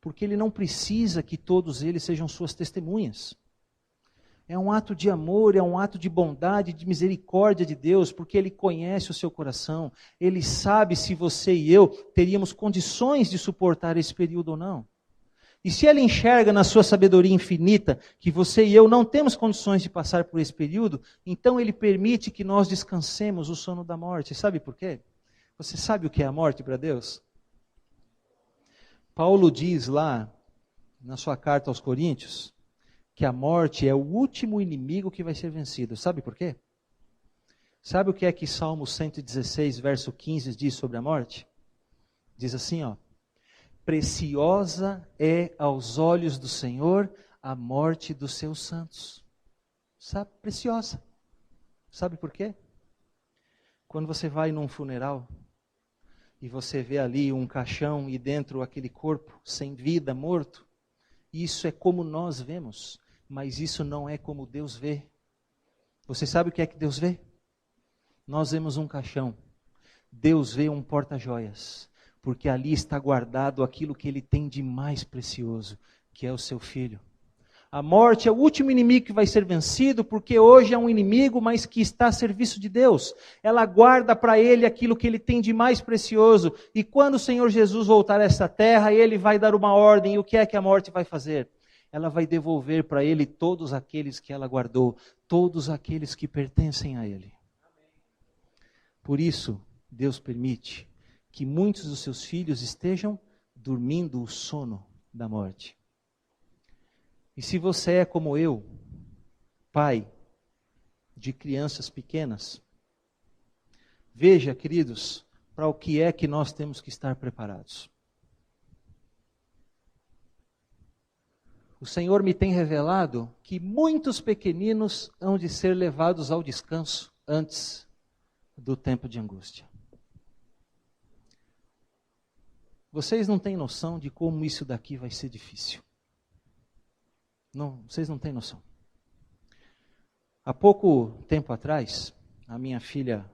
porque Ele não precisa que todos eles sejam suas testemunhas. É um ato de amor, é um ato de bondade, de misericórdia de Deus, porque Ele conhece o seu coração. Ele sabe se você e eu teríamos condições de suportar esse período ou não. E se Ele enxerga na sua sabedoria infinita que você e eu não temos condições de passar por esse período, então Ele permite que nós descansemos o sono da morte. Sabe por quê? Você sabe o que é a morte para Deus? Paulo diz lá, na sua carta aos Coríntios, que a morte é o último inimigo que vai ser vencido. Sabe por quê? Sabe o que é que Salmo 116, verso 15 diz sobre a morte? Diz assim, ó: preciosa é aos olhos do Senhor a morte dos seus santos. Sabe? Preciosa. Sabe por quê? Quando você vai num funeral e você vê ali um caixão e dentro aquele corpo sem vida, morto, isso é como nós vemos, mas isso não é como Deus vê. Você sabe o que é que Deus vê? Nós vemos um caixão. Deus vê um porta-joias, porque ali está guardado aquilo que Ele tem de mais precioso, que é o seu Filho. A morte é o último inimigo que vai ser vencido, porque hoje é um inimigo, mas que está a serviço de Deus. Ela guarda para Ele aquilo que Ele tem de mais precioso. E quando o Senhor Jesus voltar a essa terra, Ele vai dar uma ordem. E o que é que a morte vai fazer? Ela vai devolver para Ele todos aqueles que ela guardou, todos aqueles que pertencem a Ele. Por isso, Deus permite que muitos dos seus filhos estejam dormindo o sono da morte. E se você é como eu, pai de crianças pequenas, veja, queridos, para o que é que nós temos que estar preparados. O Senhor me tem revelado que muitos pequeninos hão de ser levados ao descanso antes do tempo de angústia. Vocês não têm noção de como isso daqui vai ser difícil. Não, vocês não têm noção. Há pouco tempo atrás, a minha filha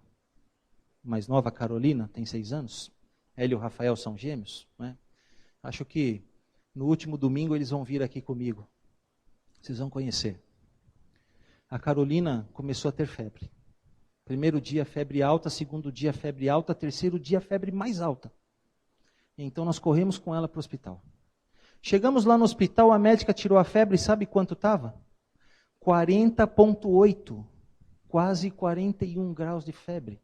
mais nova, Carolina, tem 6 anos. Ela e o Rafael são gêmeos, né? Acho que no último domingo eles vão vir aqui comigo. Vocês vão conhecer. A Carolina começou a ter febre. Primeiro dia, febre alta. Segundo dia, febre alta. Terceiro dia, febre mais alta. Então nós corremos com ela para o hospital. Chegamos lá no hospital, a médica tirou a febre, sabe quanto estava? 40,8, quase 41 graus de febre.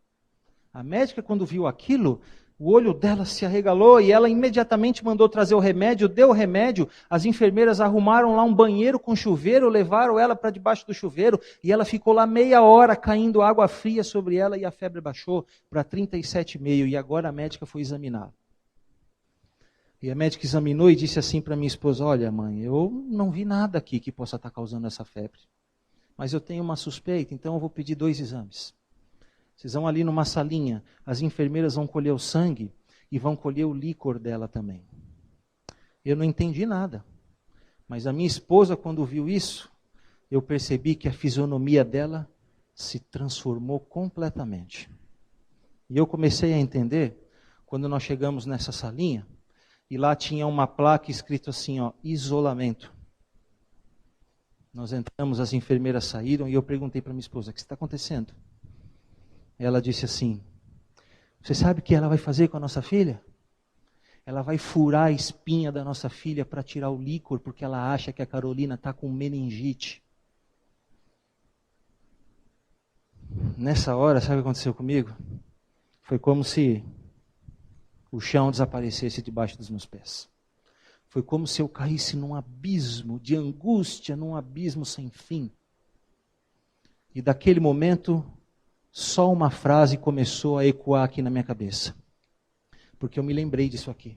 A médica, quando viu aquilo, o olho dela se arregalou e ela imediatamente mandou trazer o remédio, deu o remédio, as enfermeiras arrumaram lá um banheiro com chuveiro, levaram ela para debaixo do chuveiro e ela ficou lá meia hora caindo água fria sobre ela e a febre baixou para 37,5 e agora a médica foi examinar. E a médica examinou e disse assim para minha esposa, olha mãe, eu não vi nada aqui que possa estar causando essa febre. Mas eu tenho uma suspeita, então eu vou pedir 2 exames. Vocês vão ali numa salinha, as enfermeiras vão colher o sangue e vão colher o líquor dela também. Eu não entendi nada. Mas a minha esposa, quando viu isso, eu percebi que a fisionomia dela se transformou completamente. E eu comecei a entender, quando nós chegamos nessa salinha, e lá tinha uma placa escrito assim, ó, isolamento. Nós entramos, as enfermeiras saíram e eu perguntei para minha esposa, o que está acontecendo? Ela disse assim, você sabe o que ela vai fazer com a nossa filha? Ela vai furar a espinha da nossa filha para tirar o líquor, porque ela acha que a Carolina está com meningite. Nessa hora, sabe o que aconteceu comigo? Foi como se o chão desaparecesse debaixo dos meus pés. Foi como se eu caísse num abismo de angústia, num abismo sem fim. E daquele momento, só uma frase começou a ecoar aqui na minha cabeça. Porque eu me lembrei disso aqui.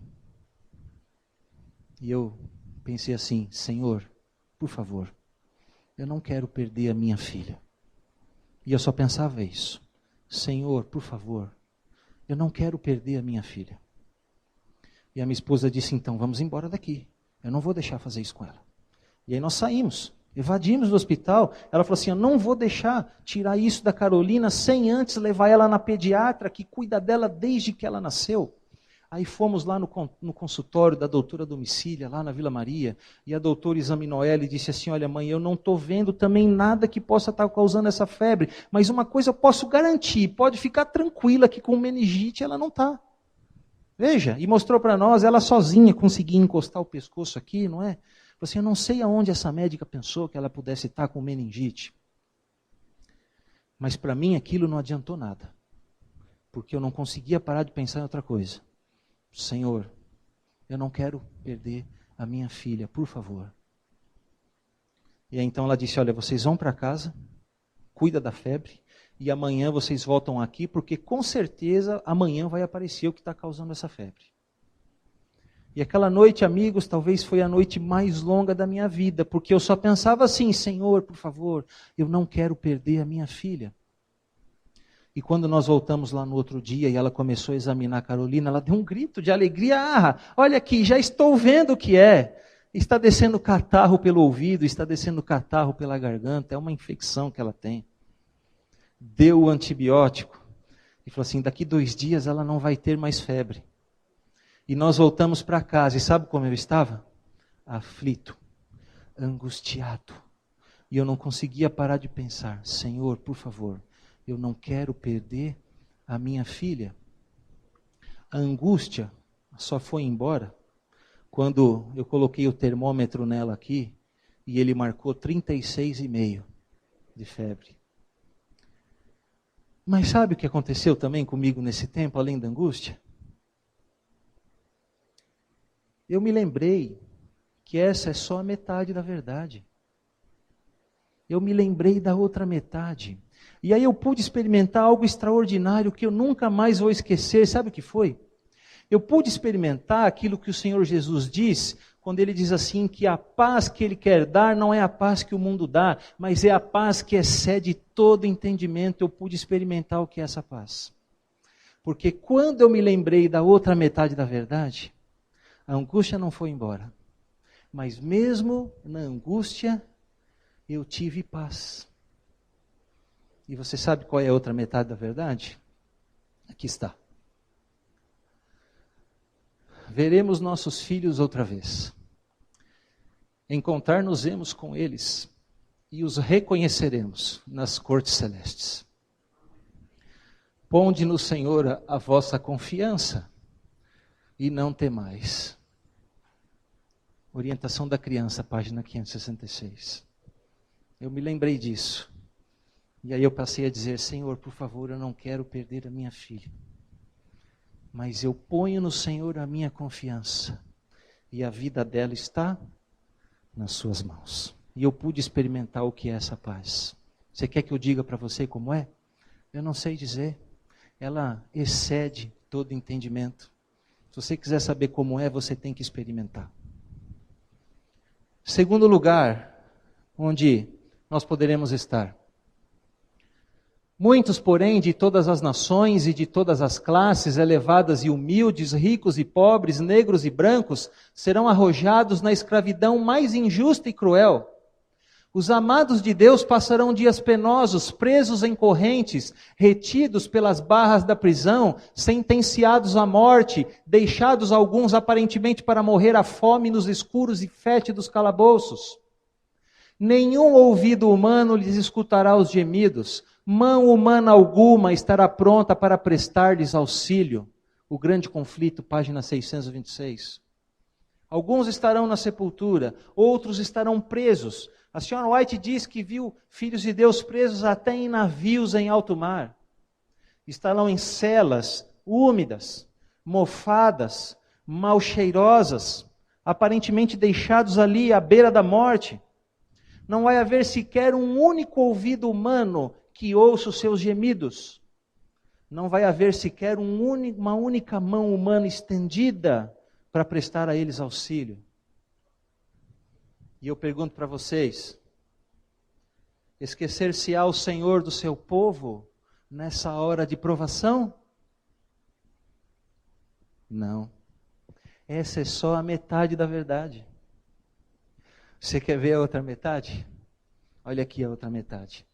E eu pensei assim, Senhor, por favor, eu não quero perder a minha filha. E eu só pensava isso. Senhor, por favor, eu não quero perder a minha filha. E a minha esposa disse, então, vamos embora daqui. Eu não vou deixar fazer isso com ela. E aí nós saímos, evadimos do hospital. Ela falou assim, eu não vou deixar tirar isso da Carolina sem antes levar ela na pediatra, que cuida dela desde que ela nasceu. Aí fomos lá no consultório da doutora Domicília, lá na Vila Maria, e a doutora examinou ela e disse assim, olha mãe, eu não estou vendo também nada que possa estar causando essa febre, mas uma coisa eu posso garantir, pode ficar tranquila que com meningite ela não está. Veja, e mostrou para nós, ela sozinha conseguia encostar o pescoço aqui, não é? Falou assim, eu não sei aonde essa médica pensou que ela pudesse estar com meningite. Mas para mim aquilo não adiantou nada. Porque eu não conseguia parar de pensar em outra coisa. Senhor, eu não quero perder a minha filha, por favor. E aí, então ela disse, olha, vocês vão para casa, cuida da febre, e amanhã vocês voltam aqui, porque com certeza amanhã vai aparecer o que está causando essa febre. E aquela noite, amigos, talvez foi a noite mais longa da minha vida, porque eu só pensava assim, Senhor, por favor, eu não quero perder a minha filha. E quando nós voltamos lá no outro dia e ela começou a examinar a Carolina, ela deu um grito de alegria, olha aqui, já estou vendo o que é. Está descendo catarro pelo ouvido, está descendo catarro pela garganta, é uma infecção que ela tem. Deu o antibiótico e falou assim, daqui 2 dias ela não vai ter mais febre. E nós voltamos para casa e sabe como eu estava? Aflito, angustiado. E eu não conseguia parar de pensar, Senhor, por favor, eu não quero perder a minha filha. A angústia só foi embora quando eu coloquei o termômetro nela aqui e ele marcou 36,5 de febre. Mas sabe o que aconteceu também comigo nesse tempo, além da angústia? Eu me lembrei que essa é só a metade da verdade. Eu me lembrei da outra metade. E aí eu pude experimentar algo extraordinário que eu nunca mais vou esquecer. Sabe o que foi? Eu pude experimentar aquilo que o Senhor Jesus diz, quando Ele diz assim, que a paz que Ele quer dar não é a paz que o mundo dá, mas é a paz que excede todo entendimento. Eu pude experimentar o que é essa paz. Porque quando eu me lembrei da outra metade da verdade, a angústia não foi embora. Mas mesmo na angústia, eu tive paz. E você sabe qual é a outra metade da verdade? Aqui está. Veremos nossos filhos outra vez. Encontrar-nos-emos com eles e os reconheceremos nas cortes celestes. Ponde no Senhor a vossa confiança e não temais. Orientação da criança, página 566. Eu me lembrei disso. E aí eu passei a dizer, Senhor, por favor, eu não quero perder a minha filha. Mas eu ponho no Senhor a minha confiança. E a vida dela está nas suas mãos. E eu pude experimentar o que é essa paz. Você quer que eu diga para você como é? Eu não sei dizer. Ela excede todo entendimento. Se você quiser saber como é, você tem que experimentar. Segundo lugar, onde nós poderemos estar. Muitos, porém, de todas as nações e de todas as classes, elevadas e humildes, ricos e pobres, negros e brancos, serão arrojados na escravidão mais injusta e cruel. Os amados de Deus passarão dias penosos, presos em correntes, retidos pelas barras da prisão, sentenciados à morte, deixados alguns aparentemente para morrer à fome nos escuros e fétidos calabouços. Nenhum ouvido humano lhes escutará os gemidos, mão humana alguma estará pronta para prestar-lhes auxílio. O grande conflito, página 626. Alguns estarão na sepultura, outros estarão presos. A senhora White diz que viu filhos de Deus presos até em navios em alto mar. Estarão em celas úmidas, mofadas, mal cheirosas, aparentemente deixados ali à beira da morte. Não vai haver sequer um único ouvido humano que ouça os seus gemidos. Não vai haver sequer uma única mão humana estendida para prestar a eles auxílio. E eu pergunto para vocês, esquecer-se-á o Senhor do seu povo nessa hora de provação? Não. Essa é só a metade da verdade. Você quer ver a outra metade? Olha aqui a outra metade.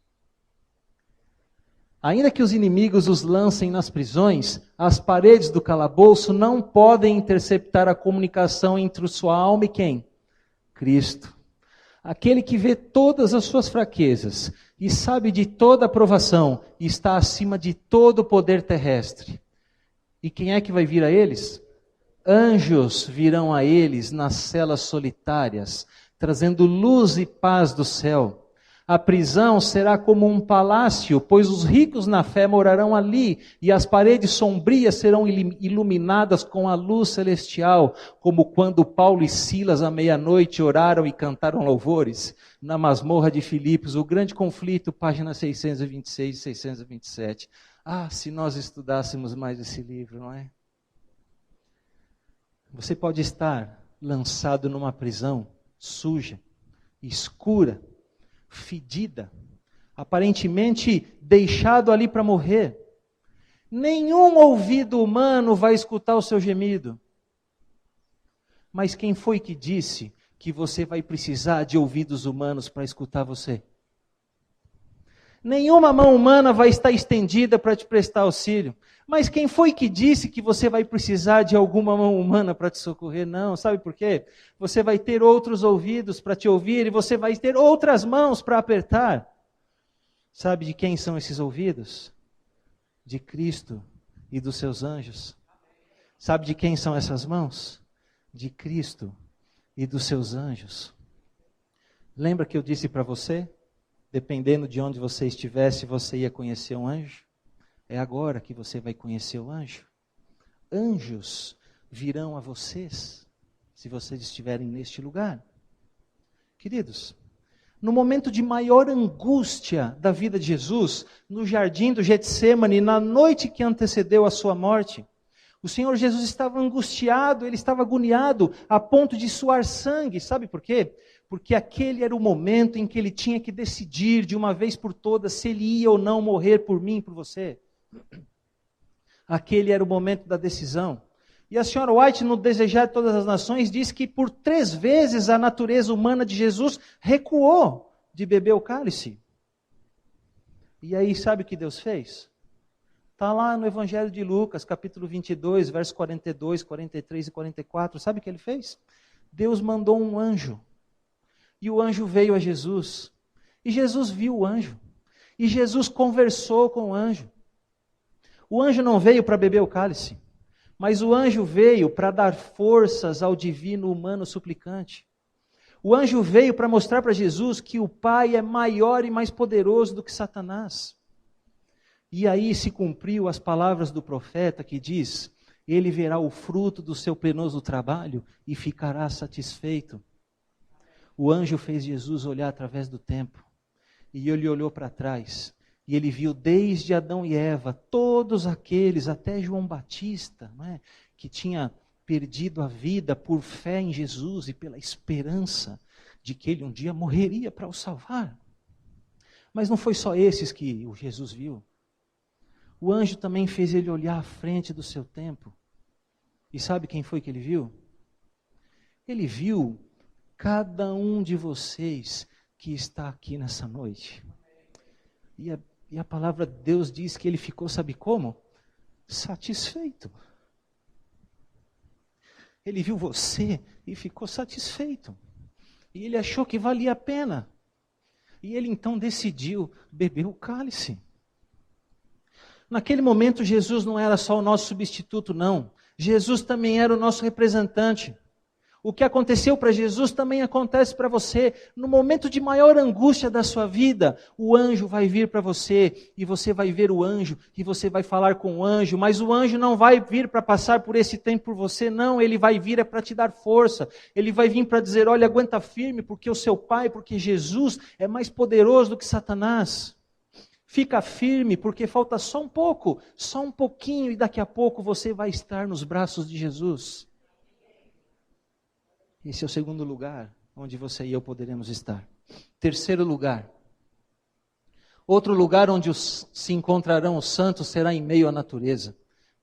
Ainda que os inimigos os lancem nas prisões, as paredes do calabouço não podem interceptar a comunicação entre sua alma e quem? Cristo. Aquele que vê todas as suas fraquezas e sabe de toda a provação e está acima de todo o poder terrestre. E quem é que vai vir a eles? Anjos virão a eles nas celas solitárias, trazendo luz e paz do céu. A prisão será como um palácio, pois os ricos na fé morarão ali, e as paredes sombrias serão iluminadas com a luz celestial, como quando Paulo e Silas à meia-noite oraram e cantaram louvores na masmorra de Filipos, o grande conflito, página 626 e 627. Ah, se nós estudássemos mais esse livro, não é? Você pode estar lançado numa prisão suja, escura, fedida, aparentemente deixado ali para morrer. Nenhum ouvido humano vai escutar o seu gemido. Mas quem foi que disse que você vai precisar de ouvidos humanos para escutar você? Nenhuma mão humana vai estar estendida para te prestar auxílio. Mas quem foi que disse que você vai precisar de alguma mão humana para te socorrer? Não, sabe por quê? Você vai ter outros ouvidos para te ouvir e você vai ter outras mãos para apertar. Sabe de quem são esses ouvidos? De Cristo e dos seus anjos. Sabe de quem são essas mãos? De Cristo e dos seus anjos. Lembra que eu disse para você? Dependendo de onde você estivesse, você ia conhecer um anjo? É agora que você vai conhecer o anjo. Anjos virão a vocês, se vocês estiverem neste lugar. Queridos, no momento de maior angústia da vida de Jesus, no jardim do Getsêmani, na noite que antecedeu a sua morte, o Senhor Jesus estava angustiado, ele estava agoniado, a ponto de suar sangue. Sabe por quê? Porque aquele era o momento em que ele tinha que decidir de uma vez por todas se ele ia ou não morrer por mim e por você. Aquele era o momento da decisão. E a senhora White, no Desejar de Todas as Nações, diz que por 3 vezes a natureza humana de Jesus recuou de beber o cálice. E aí, sabe o que Deus fez? Está lá no Evangelho de Lucas, capítulo 22, versos 42, 43 e 44. Sabe o que ele fez? Deus mandou um anjo. E o anjo veio a Jesus. E Jesus viu o anjo. E Jesus conversou com o anjo. O anjo não veio para beber o cálice, mas o anjo veio para dar forças ao divino humano suplicante. O anjo veio para mostrar para Jesus que o Pai é maior e mais poderoso do que Satanás. E aí se cumpriu as palavras do profeta que diz: ele verá o fruto do seu penoso trabalho e ficará satisfeito. O anjo fez Jesus olhar através do tempo, e ele olhou para trás, e ele viu desde Adão e Eva, todos aqueles, até João Batista, não é? Que tinha perdido a vida por fé em Jesus e pela esperança de que ele um dia morreria para o salvar. Mas não foi só esses que o Jesus viu. O anjo também fez ele olhar à frente do seu tempo. E sabe quem foi que ele viu? Ele viu cada um de vocês que está aqui nessa noite. E a palavra de Deus diz que ele ficou, sabe como? Satisfeito. Ele viu você e ficou satisfeito. E ele achou que valia a pena. E ele então decidiu beber o cálice. Naquele momento, Jesus não era só o nosso substituto, não. Jesus também era o nosso representante. O que aconteceu para Jesus também acontece para você. No momento de maior angústia da sua vida, o anjo vai vir para você, e você vai ver o anjo, e você vai falar com o anjo, mas o anjo não vai vir para passar por esse tempo por você, não. Ele vai vir para te dar força. Ele vai vir para dizer: olha, aguenta firme, porque o seu Pai, porque Jesus é mais poderoso do que Satanás. Fica firme, porque falta só um pouco, só um pouquinho, e daqui a pouco você vai estar nos braços de Jesus. Esse é o segundo lugar onde você e eu poderemos estar. Terceiro lugar. Outro lugar onde se encontrarão os santos será em meio à natureza.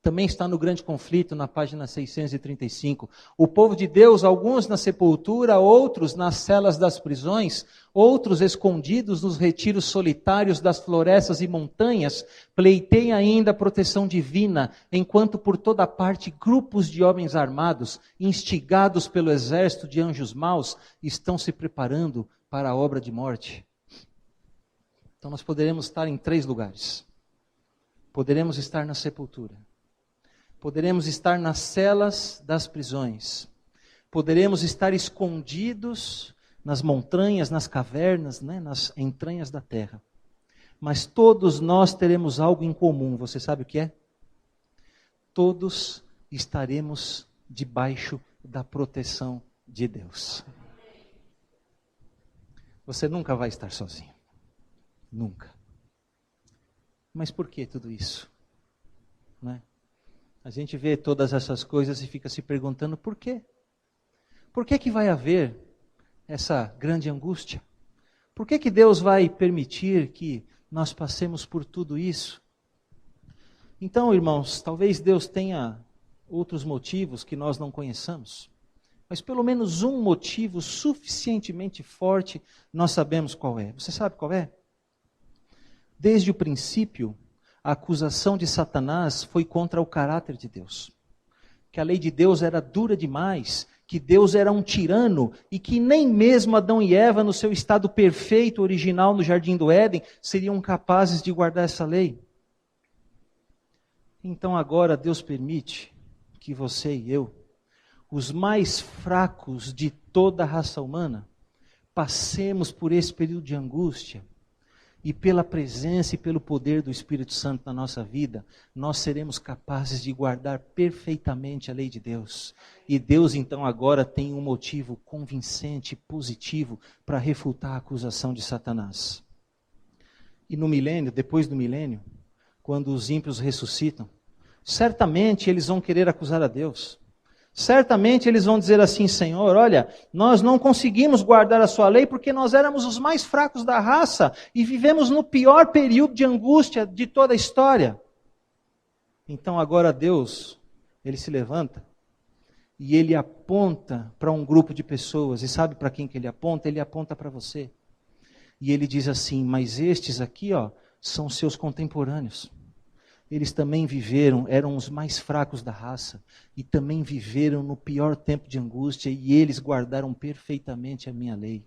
Também está no Grande Conflito, na página 635. O povo de Deus, alguns na sepultura, outros nas celas das prisões, outros escondidos nos retiros solitários das florestas e montanhas, pleiteiam ainda a proteção divina, enquanto por toda parte grupos de homens armados, instigados pelo exército de anjos maus, estão se preparando para a obra de morte. Então nós poderemos estar em 3 lugares. Poderemos estar na sepultura. Poderemos estar nas celas das prisões. Poderemos estar escondidos nas montanhas, nas cavernas, né, nas entranhas da terra. Mas todos nós teremos algo em comum. Você sabe o que é? Todos estaremos debaixo da proteção de Deus. Você nunca vai estar sozinho. Nunca. Mas por que tudo isso? Não é? A gente vê todas essas coisas e fica se perguntando por quê? Por que vai haver essa grande angústia? Por que Deus vai permitir que nós passemos por tudo isso? Então, irmãos, talvez Deus tenha outros motivos que nós não conheçamos, mas pelo menos um motivo suficientemente forte nós sabemos qual é. Você sabe qual é? Desde o princípio, a acusação de Satanás foi contra o caráter de Deus. Que a lei de Deus era dura demais, que Deus era um tirano e que nem mesmo Adão e Eva, no seu estado perfeito, original no Jardim do Éden, seriam capazes de guardar essa lei. Então agora Deus permite que você e eu, os mais fracos de toda a raça humana, passemos por esse período de angústia. e pela presença e pelo poder do Espírito Santo na nossa vida, nós seremos capazes de guardar perfeitamente a lei de Deus. E Deus então agora tem um motivo convincente, positivo, para refutar a acusação de Satanás. E no milênio, depois do milênio, quando os ímpios ressuscitam, certamente eles vão querer acusar a Deus. Certamente eles vão dizer assim: Senhor, olha, nós não conseguimos guardar a sua lei porque nós éramos os mais fracos da raça e vivemos no pior período de angústia de toda a história. Então agora Deus, ele se levanta e ele aponta para um grupo de pessoas. E sabe para quem que ele aponta? Ele aponta para você. E ele diz assim: mas estes aqui, ó, são seus contemporâneos. Eles também viveram, eram os mais fracos da raça, e também viveram no pior tempo de angústia, e eles guardaram perfeitamente a minha lei.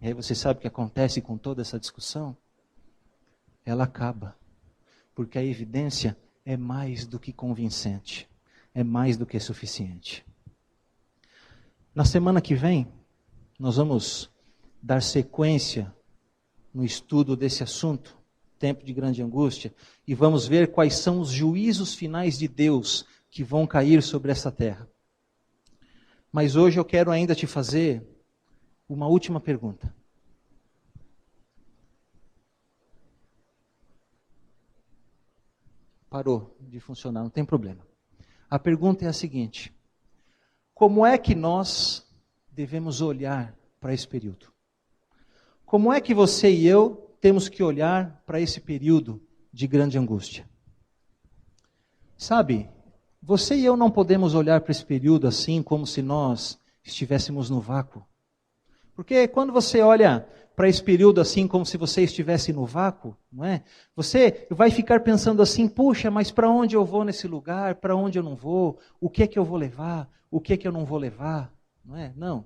E aí você sabe o que acontece com toda essa discussão? Ela acaba, porque a evidência é mais do que convincente, é mais do que suficiente. Na semana que vem, nós vamos dar sequência no estudo desse assunto, tempo de grande angústia, e vamos ver quais são os juízos finais de Deus que vão cair sobre essa terra. Mas hoje eu quero ainda te fazer uma última pergunta. Parou de funcionar, não tem problema. A pergunta é a seguinte: como é que nós devemos olhar para esse período? Como é que você e eu temos que olhar para esse período de grande angústia? Sabe, você e eu não podemos olhar para esse período assim como se nós estivéssemos no vácuo. Porque quando você olha para esse período assim como se você estivesse no vácuo, não é? Você vai ficar pensando assim: puxa, mas para onde eu vou nesse lugar? Para onde eu não vou? O que é que eu vou levar? O que é que eu não vou levar? Não é? Não.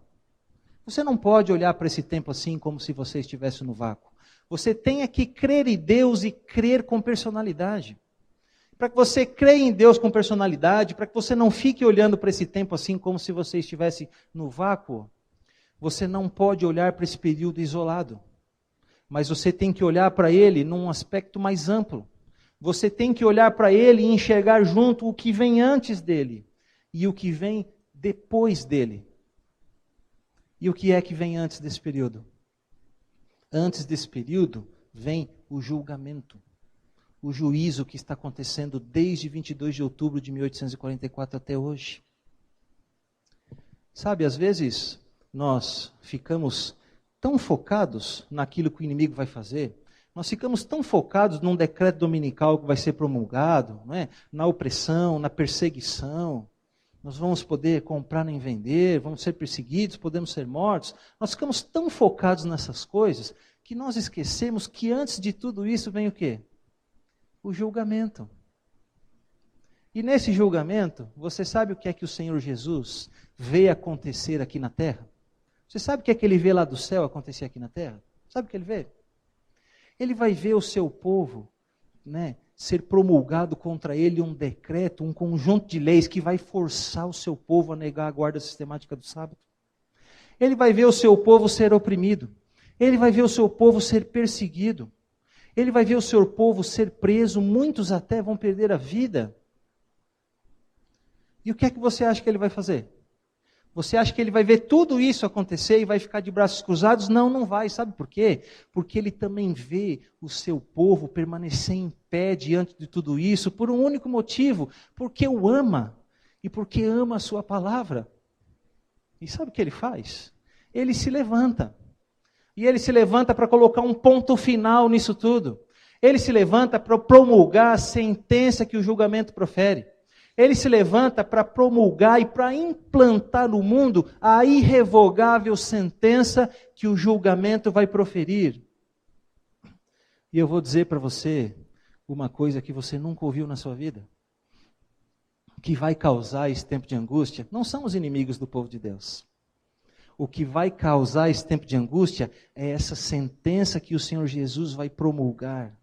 Você não pode olhar para esse tempo assim como se você estivesse no vácuo. Você tem que crer em Deus e crer com personalidade. Para que você creia em Deus com personalidade, para que você não fique olhando para esse tempo assim como se você estivesse no vácuo, você não pode olhar para esse período isolado. Mas você tem que olhar para ele num aspecto mais amplo. Você tem que olhar para ele e enxergar junto o que vem antes dele e o que vem depois dele. E o que é que vem antes desse período? Antes desse período, vem o julgamento. O juízo que está acontecendo desde 22 de outubro de 1844 até hoje. Sabe, às vezes, nós ficamos tão focados naquilo que o inimigo vai fazer, nós ficamos tão focados num decreto dominical que vai ser promulgado, não é? Na opressão, na perseguição. Nós vamos poder comprar nem vender, vamos ser perseguidos, podemos ser mortos. Nós ficamos tão focados nessas coisas que nós esquecemos que antes de tudo isso vem o quê? O julgamento. E nesse julgamento, você sabe o que é que o Senhor Jesus veio acontecer aqui na terra? Você sabe o que é que ele vê lá do céu acontecer aqui na terra? Sabe o que ele vê? Ele vai ver o seu povo, né, ser promulgado contra ele um decreto, um conjunto de leis que vai forçar o seu povo a negar a guarda sistemática do sábado. Ele vai ver o seu povo ser oprimido. Ele vai ver o seu povo ser perseguido. Ele vai ver o seu povo ser preso. Muitos até vão perder a vida. E o que é que você acha que ele vai fazer? Você acha que ele vai ver tudo isso acontecer e vai ficar de braços cruzados? Não, não vai. Sabe por quê? Porque ele também vê o seu povo permanecer em pé diante de tudo isso por um único motivo: porque o ama e porque ama a sua palavra. E sabe o que ele faz? Ele se levanta. E ele se levanta para colocar um ponto final nisso tudo. Ele se levanta para promulgar a sentença que o julgamento profere. Ele se levanta para promulgar e para implantar no mundo a irrevogável sentença que o julgamento vai proferir. E eu vou dizer para você uma coisa que você nunca ouviu na sua vida. Que vai causar esse tempo de angústia não são os inimigos do povo de Deus. O que vai causar esse tempo de angústia é essa sentença que o Senhor Jesus vai promulgar.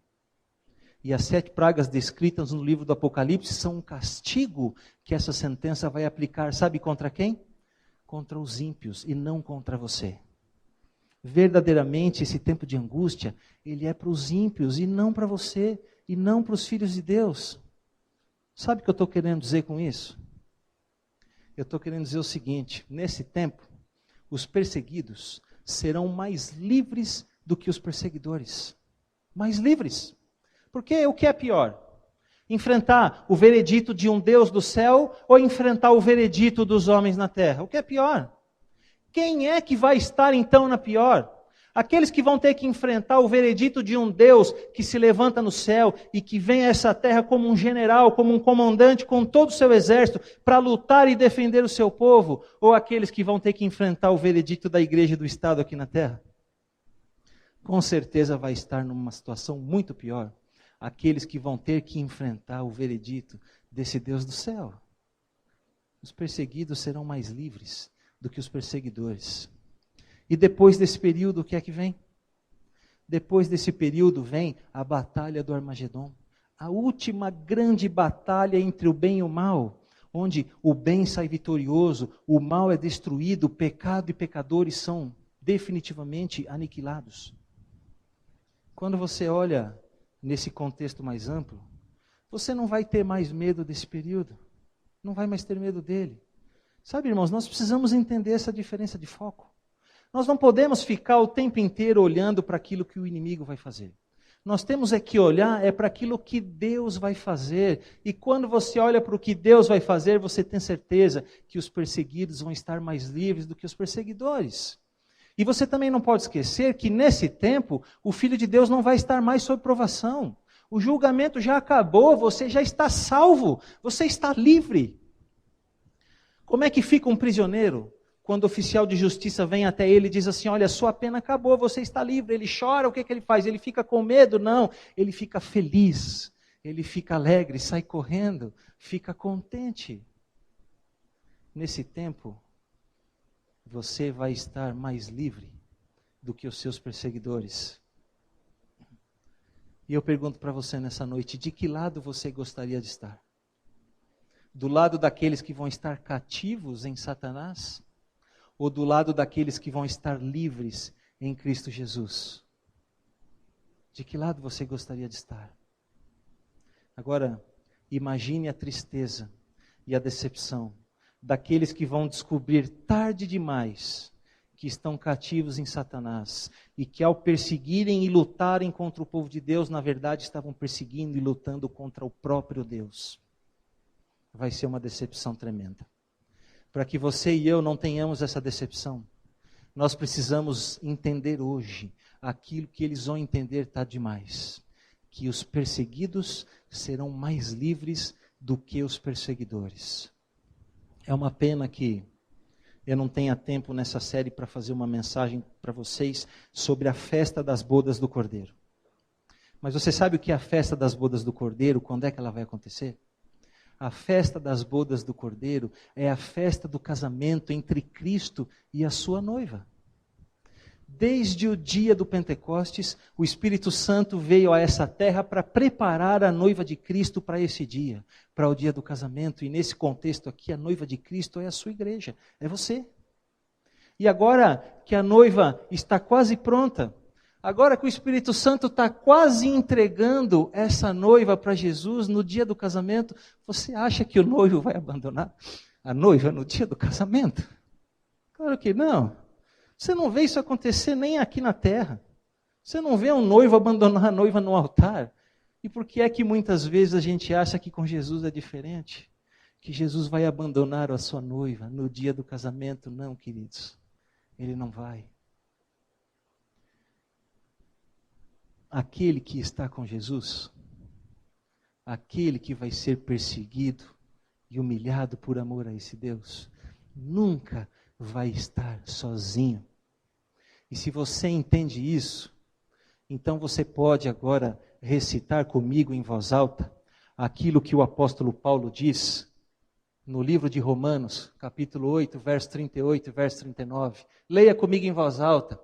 E as 7 pragas descritas no livro do Apocalipse são um castigo que essa sentença vai aplicar. Sabe contra quem? Contra os ímpios e não contra você. verdadeiramente esse tempo de angústia, ele é para os ímpios e não para você, e não para os filhos de Deus. Sabe o que eu estou querendo dizer com isso? Eu estou querendo dizer o seguinte: nesse tempo, os perseguidos serão mais livres do que os perseguidores. Mais livres. Porque o que é pior? Enfrentar o veredito de um Deus do céu ou enfrentar o veredito dos homens na terra? O que é pior? Quem é que vai estar então na pior? Aqueles que vão ter que enfrentar o veredito de um Deus que se levanta no céu e que vem a essa terra como um general, como um comandante com todo o seu exército para lutar e defender o seu povo? Ou aqueles que vão ter que enfrentar o veredito da igreja e do Estado aqui na terra? Com certeza vai estar numa situação muito pior aqueles que vão ter que enfrentar o veredito desse Deus do céu. Os perseguidos serão mais livres do que os perseguidores. E depois desse período, o que é que vem? Depois desse período vem a batalha do Armagedon. A última grande batalha entre o bem e o mal, onde o bem sai vitorioso, o mal é destruído, o pecado e pecadores são definitivamente aniquilados. Quando você olha nesse contexto mais amplo, você não vai ter mais medo desse período. Não vai mais ter medo dele. Sabe, irmãos, nós precisamos entender essa diferença de foco. Nós não podemos ficar o tempo inteiro olhando para aquilo que o inimigo vai fazer. Nós temos que olhar para aquilo que Deus vai fazer. E quando você olha para o que Deus vai fazer, você tem certeza que os perseguidos vão estar mais livres do que os perseguidores. E você também não pode esquecer que nesse tempo, o Filho de Deus não vai estar mais sob provação. O julgamento já acabou, você já está salvo, você está livre. Como é que fica um prisioneiro quando o oficial de justiça vem até ele e diz assim: olha, sua pena acabou, você está livre? Ele chora, o que ele faz? Ele fica com medo? Não, ele fica feliz, ele fica alegre, sai correndo, fica contente. Nesse tempo, você vai estar mais livre do que os seus perseguidores. E eu pergunto para você nessa noite, de que lado você gostaria de estar? Do lado daqueles que vão estar cativos em Satanás? Ou do lado daqueles que vão estar livres em Cristo Jesus? De que lado você gostaria de estar? Agora, imagine a tristeza e a decepção daqueles que vão descobrir tarde demais que estão cativos em Satanás e que ao perseguirem e lutarem contra o povo de Deus, na verdade estavam perseguindo e lutando contra o próprio Deus. Vai ser uma decepção tremenda. Para que você e eu não tenhamos essa decepção, nós precisamos entender hoje aquilo que eles vão entender tarde demais, que os perseguidos serão mais livres do que os perseguidores. É uma pena que eu não tenha tempo nessa série para fazer uma mensagem para vocês sobre a festa das bodas do Cordeiro. Mas você sabe o que é a festa das bodas do Cordeiro? Quando é que ela vai acontecer? A festa das bodas do Cordeiro é a festa do casamento entre Cristo e a sua noiva. Desde o dia do Pentecostes, o Espírito Santo veio a essa terra para preparar a noiva de Cristo para esse dia, para o dia do casamento. E nesse contexto aqui, a noiva de Cristo é a sua igreja, é você. E agora que a noiva está quase pronta, agora que o Espírito Santo está quase entregando essa noiva para Jesus no dia do casamento, você acha que o noivo vai abandonar a noiva no dia do casamento? Claro que não. Você não vê isso acontecer nem aqui na terra. Você não vê um noivo abandonar a noiva no altar. E por que é que muitas vezes a gente acha que com Jesus é diferente? Que Jesus vai abandonar a sua noiva no dia do casamento? Não, queridos. Ele não vai. Aquele que está com Jesus, aquele que vai ser perseguido e humilhado por amor a esse Deus, nunca vai estar sozinho. E se você entende isso, então você pode agora recitar comigo em voz alta aquilo que o apóstolo Paulo diz no livro de Romanos, capítulo 8, verso 38 e verso 39. Leia comigo em voz alta.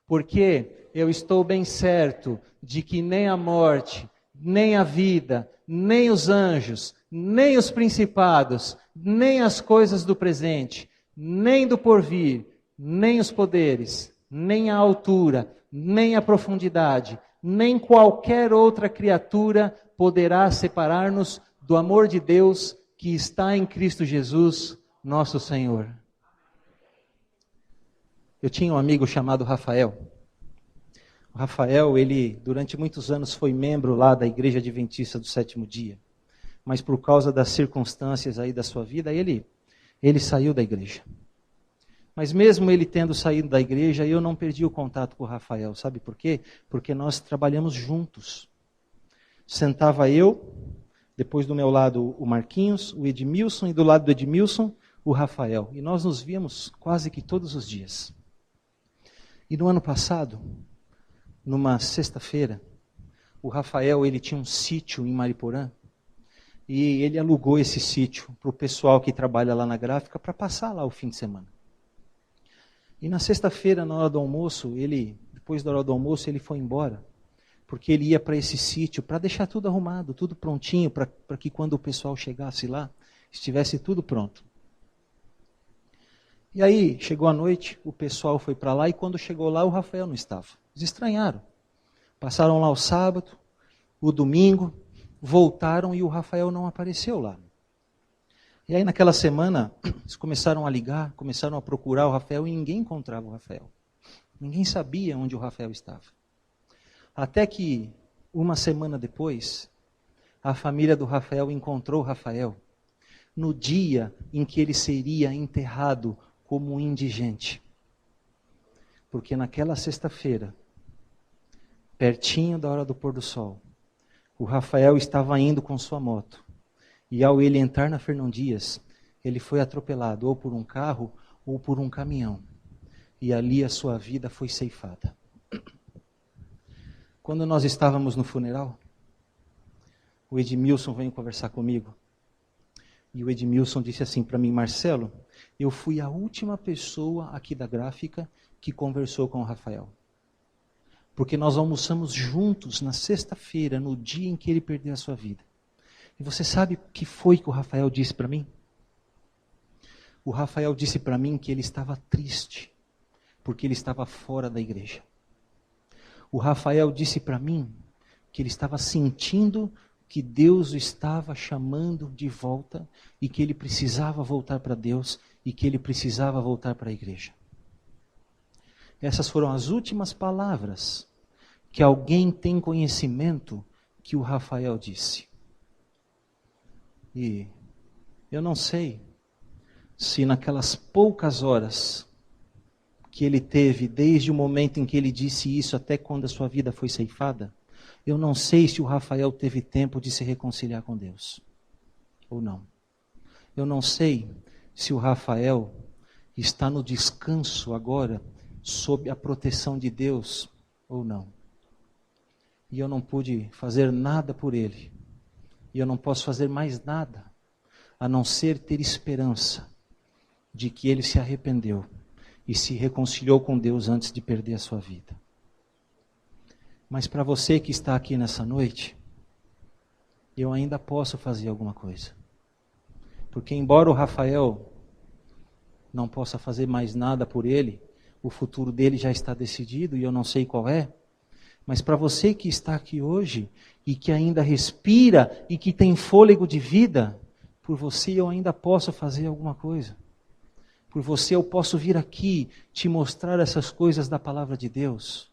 Porque eu estou bem certo de que nem a morte, nem a vida, nem os anjos, nem os principados, nem as coisas do presente, nem do porvir, nem os poderes, nem a altura, nem a profundidade, nem qualquer outra criatura poderá separar-nos do amor de Deus que está em Cristo Jesus, nosso Senhor. Eu tinha um amigo chamado Rafael. O Rafael, ele durante muitos anos foi membro lá da Igreja Adventista do Sétimo Dia. Mas por causa das circunstâncias aí da sua vida, ele saiu da igreja. Mas mesmo ele tendo saído da igreja, eu não perdi o contato com o Rafael. Sabe por quê? Porque nós trabalhamos juntos. Sentava eu, depois do meu lado o Marquinhos, o Edmilson, e do lado do Edmilson, o Rafael. E nós nos víamos quase que todos os dias. E no ano passado, numa sexta-feira, o Rafael, ele tinha um sítio em Mariporã, e ele alugou esse sítio para o pessoal que trabalha lá na gráfica para passar lá o fim de semana. E na sexta-feira, na hora do almoço, depois da hora do almoço, ele foi embora, porque ele ia para esse sítio para deixar tudo arrumado, tudo prontinho, para que quando o pessoal chegasse lá, estivesse tudo pronto. E aí, chegou a noite, o pessoal foi para lá, e quando chegou lá, o Rafael não estava. Eles estranharam. Passaram lá o sábado, o domingo, voltaram e o Rafael não apareceu lá. E aí naquela semana, eles começaram a ligar, começaram a procurar o Rafael e ninguém encontrava o Rafael. Ninguém sabia onde o Rafael estava. Até que, uma semana depois, a família do Rafael encontrou o Rafael no dia em que ele seria enterrado como um indigente. Porque naquela sexta-feira, pertinho da hora do pôr do sol, o Rafael estava indo com sua moto. E ao ele entrar na Fernão Dias, ele foi atropelado ou por um carro ou por um caminhão. E ali a sua vida foi ceifada. Quando nós estávamos no funeral, o Edmilson veio conversar comigo. E o Edmilson disse assim para mim: Marcelo, eu fui a última pessoa aqui da gráfica que conversou com o Rafael. Porque nós almoçamos juntos na sexta-feira, no dia em que ele perdeu a sua vida. E você sabe o que foi que o Rafael disse para mim? O Rafael disse para mim que ele estava triste, porque ele estava fora da igreja. O Rafael disse para mim que ele estava sentindo que Deus o estava chamando de volta e que ele precisava voltar para Deus e que ele precisava voltar para a igreja. Essas foram as últimas palavras que alguém tem conhecimento que o Rafael disse. E eu não sei se naquelas poucas horas que ele teve, desde o momento em que ele disse isso até quando a sua vida foi ceifada, eu não sei se o Rafael teve tempo de se reconciliar com Deus, ou não. Eu não sei se o Rafael está no descanso agora, sob a proteção de Deus, ou não. E eu não pude fazer nada por ele. E eu não posso fazer mais nada, a não ser ter esperança de que ele se arrependeu e se reconciliou com Deus antes de perder a sua vida. Mas para você que está aqui nessa noite, eu ainda posso fazer alguma coisa. Porque embora o Rafael não possa fazer mais nada por ele, o futuro dele já está decidido e eu não sei qual é. Mas para você que está aqui hoje e que ainda respira e que tem fôlego de vida, por você eu ainda posso fazer alguma coisa. Por você eu posso vir aqui te mostrar essas coisas da palavra de Deus.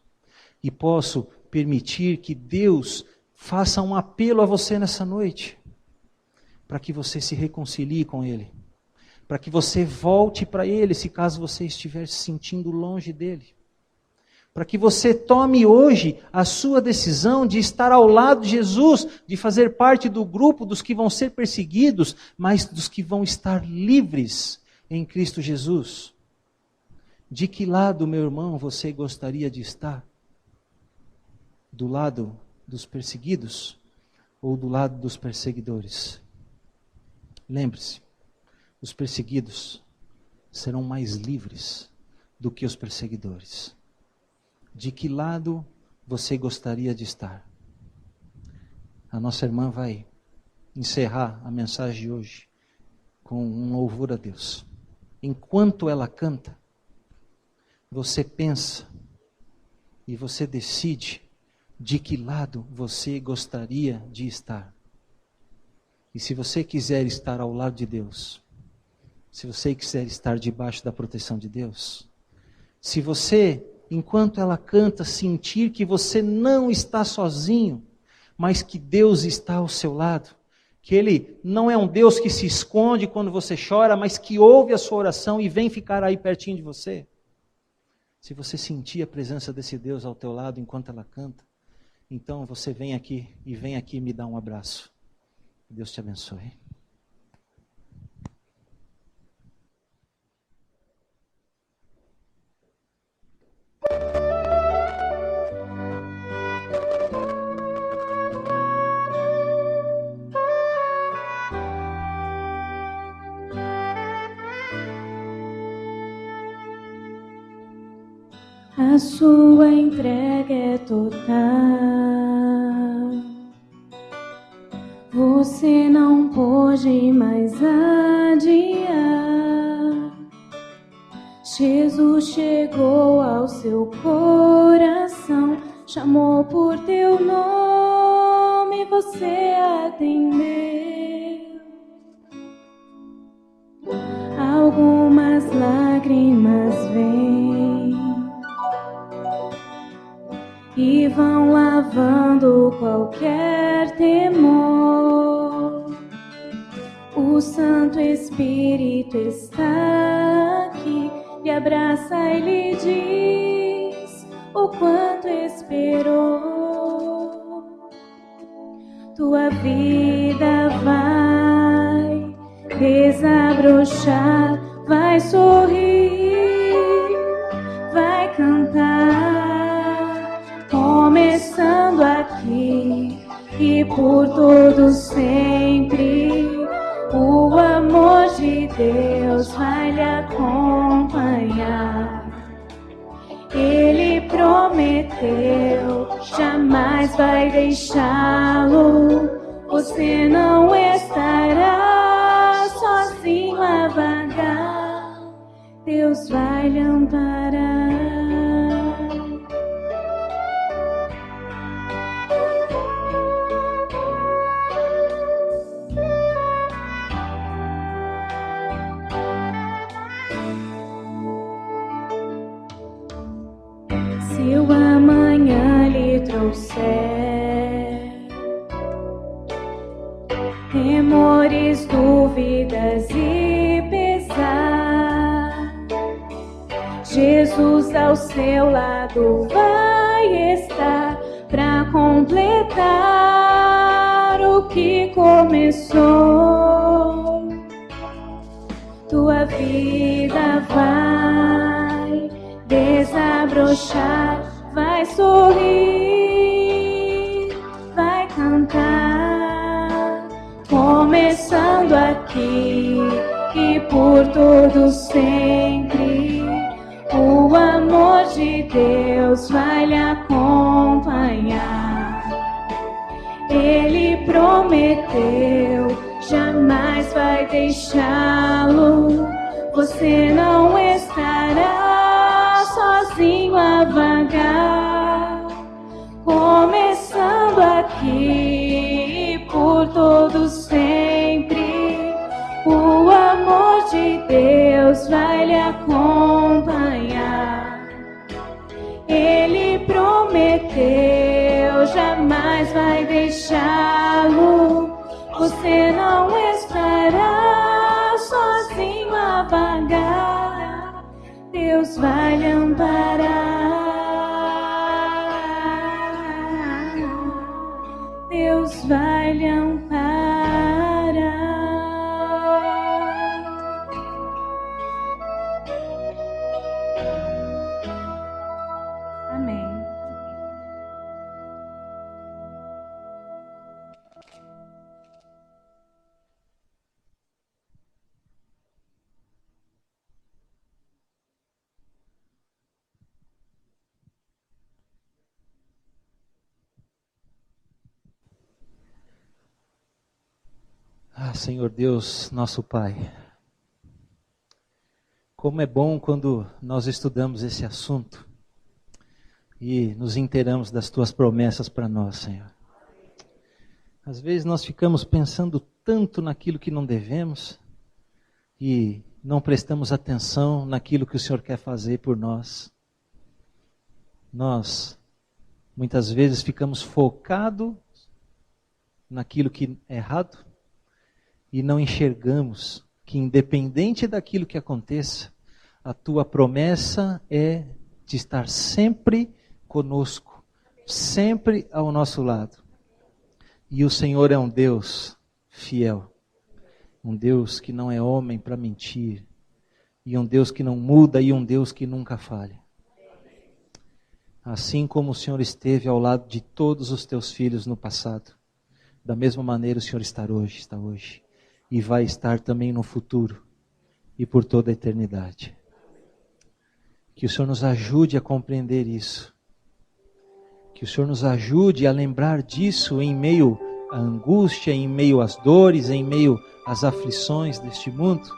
E posso permitir que Deus faça um apelo a você nessa noite, para que você se reconcilie com Ele. Para que você volte para Ele, se caso você estiver se sentindo longe dEle. Para que você tome hoje a sua decisão de estar ao lado de Jesus, de fazer parte do grupo dos que vão ser perseguidos, mas dos que vão estar livres em Cristo Jesus. De que lado, meu irmão, você gostaria de estar? Do lado dos perseguidos ou do lado dos perseguidores? Lembre-se, os perseguidos serão mais livres do que os perseguidores. De que lado você gostaria de estar? A nossa irmã vai encerrar a mensagem de hoje com um louvor a Deus. Enquanto ela canta, você pensa e você decide de que lado você gostaria de estar. E se você quiser estar ao lado de Deus, se você quiser estar debaixo da proteção de Deus, se você, enquanto ela canta, sentir que você não está sozinho, mas que Deus está ao seu lado, que Ele não é um Deus que se esconde quando você chora, mas que ouve a sua oração e vem ficar aí pertinho de você. Se você sentir a presença desse Deus ao teu lado enquanto ela canta, então você vem aqui e me dá um abraço. Deus te abençoe. A sua entrega é total. Você não pode mais adiar. Jesus chegou ao seu coração, chamou por teu nome, você atendeu. Algumas lágrimas vêm e vão lavando qualquer temor. O Santo Espírito está aqui, lhe abraça e lhe diz o quanto esperou. Tua vida vai desabrochar, vai sorrir, vai cantar, começando aqui e por todo sempre. O amor de Deus vai lhe acompanhar. Ele prometeu, jamais vai deixá-lo. Você não estará sozinho a vagar. Deus vai lhe amparar. Se o amanhã lhe trouxer temores, dúvidas e pesar, Jesus ao seu lado vai estar para completar o que começou. Tua vida vai desabrochar, vai sorrir, vai cantar, começando aqui e por todo sempre. O amor de Deus vai lhe acompanhar. Ele prometeu, jamais vai deixá-lo. Você não estará sozinho a vagar, começando aqui e por todo sempre. O amor de Deus vai lhe acompanhar. Ele prometeu, jamais vai deixá-lo. Você não estará sozinho a vagar. Deus vai lhe amparar. Deus vai lhe amparar. Amém. Ah, Senhor Deus, nosso Pai, Como é bom quando nós estudamos esse assunto e nos inteiramos das tuas promessas para nós, Senhor. Às vezes nós ficamos pensando tanto naquilo que não devemos e não prestamos atenção naquilo que o Senhor quer fazer por nós. Nós, muitas vezes, ficamos focados naquilo que é errado e não enxergamos que, independente daquilo que aconteça, a tua promessa é de estar sempre conosco, sempre ao nosso lado. E o Senhor é um Deus fiel, um Deus que não é homem para mentir, e um Deus que não muda, e um Deus que nunca falha. Assim como o Senhor esteve ao lado de todos os teus filhos no passado, da mesma maneira o Senhor está hoje, e vai estar também no futuro, e por toda a eternidade. Que o Senhor nos ajude a compreender isso. Que o Senhor nos ajude a lembrar disso em meio à angústia, em meio às dores, em meio às aflições deste mundo,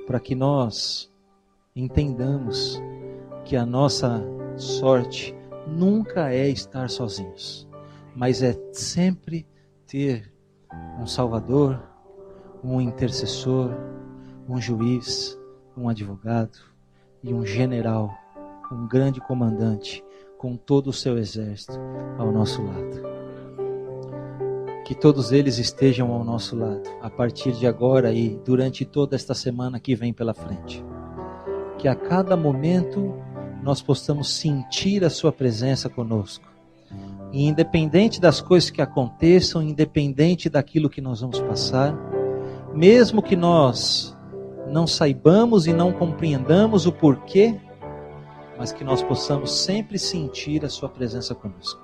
para que nós entendamos que a nossa sorte nunca é estar sozinhos, mas é sempre ter um Salvador, um intercessor, um juiz, um advogado e um general, um grande comandante, com todo o seu exército ao nosso lado. Que todos eles estejam ao nosso lado, a partir de agora e durante toda esta semana que vem pela frente. Que a cada momento nós possamos sentir a sua presença conosco. E independente das coisas que aconteçam, independente daquilo que nós vamos passar, mesmo que nós não saibamos e não compreendamos o porquê, mas que nós possamos sempre sentir a sua presença conosco.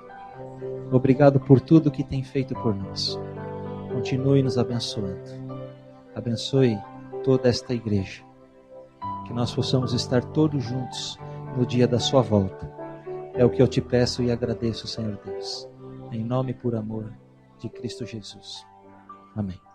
Obrigado por tudo que tem feito por nós. Continue nos abençoando. Abençoe toda esta igreja. Que nós possamos estar todos juntos no dia da sua volta. É o que eu te peço e agradeço, Senhor Deus. Em nome e por amor de Cristo Jesus. Amém.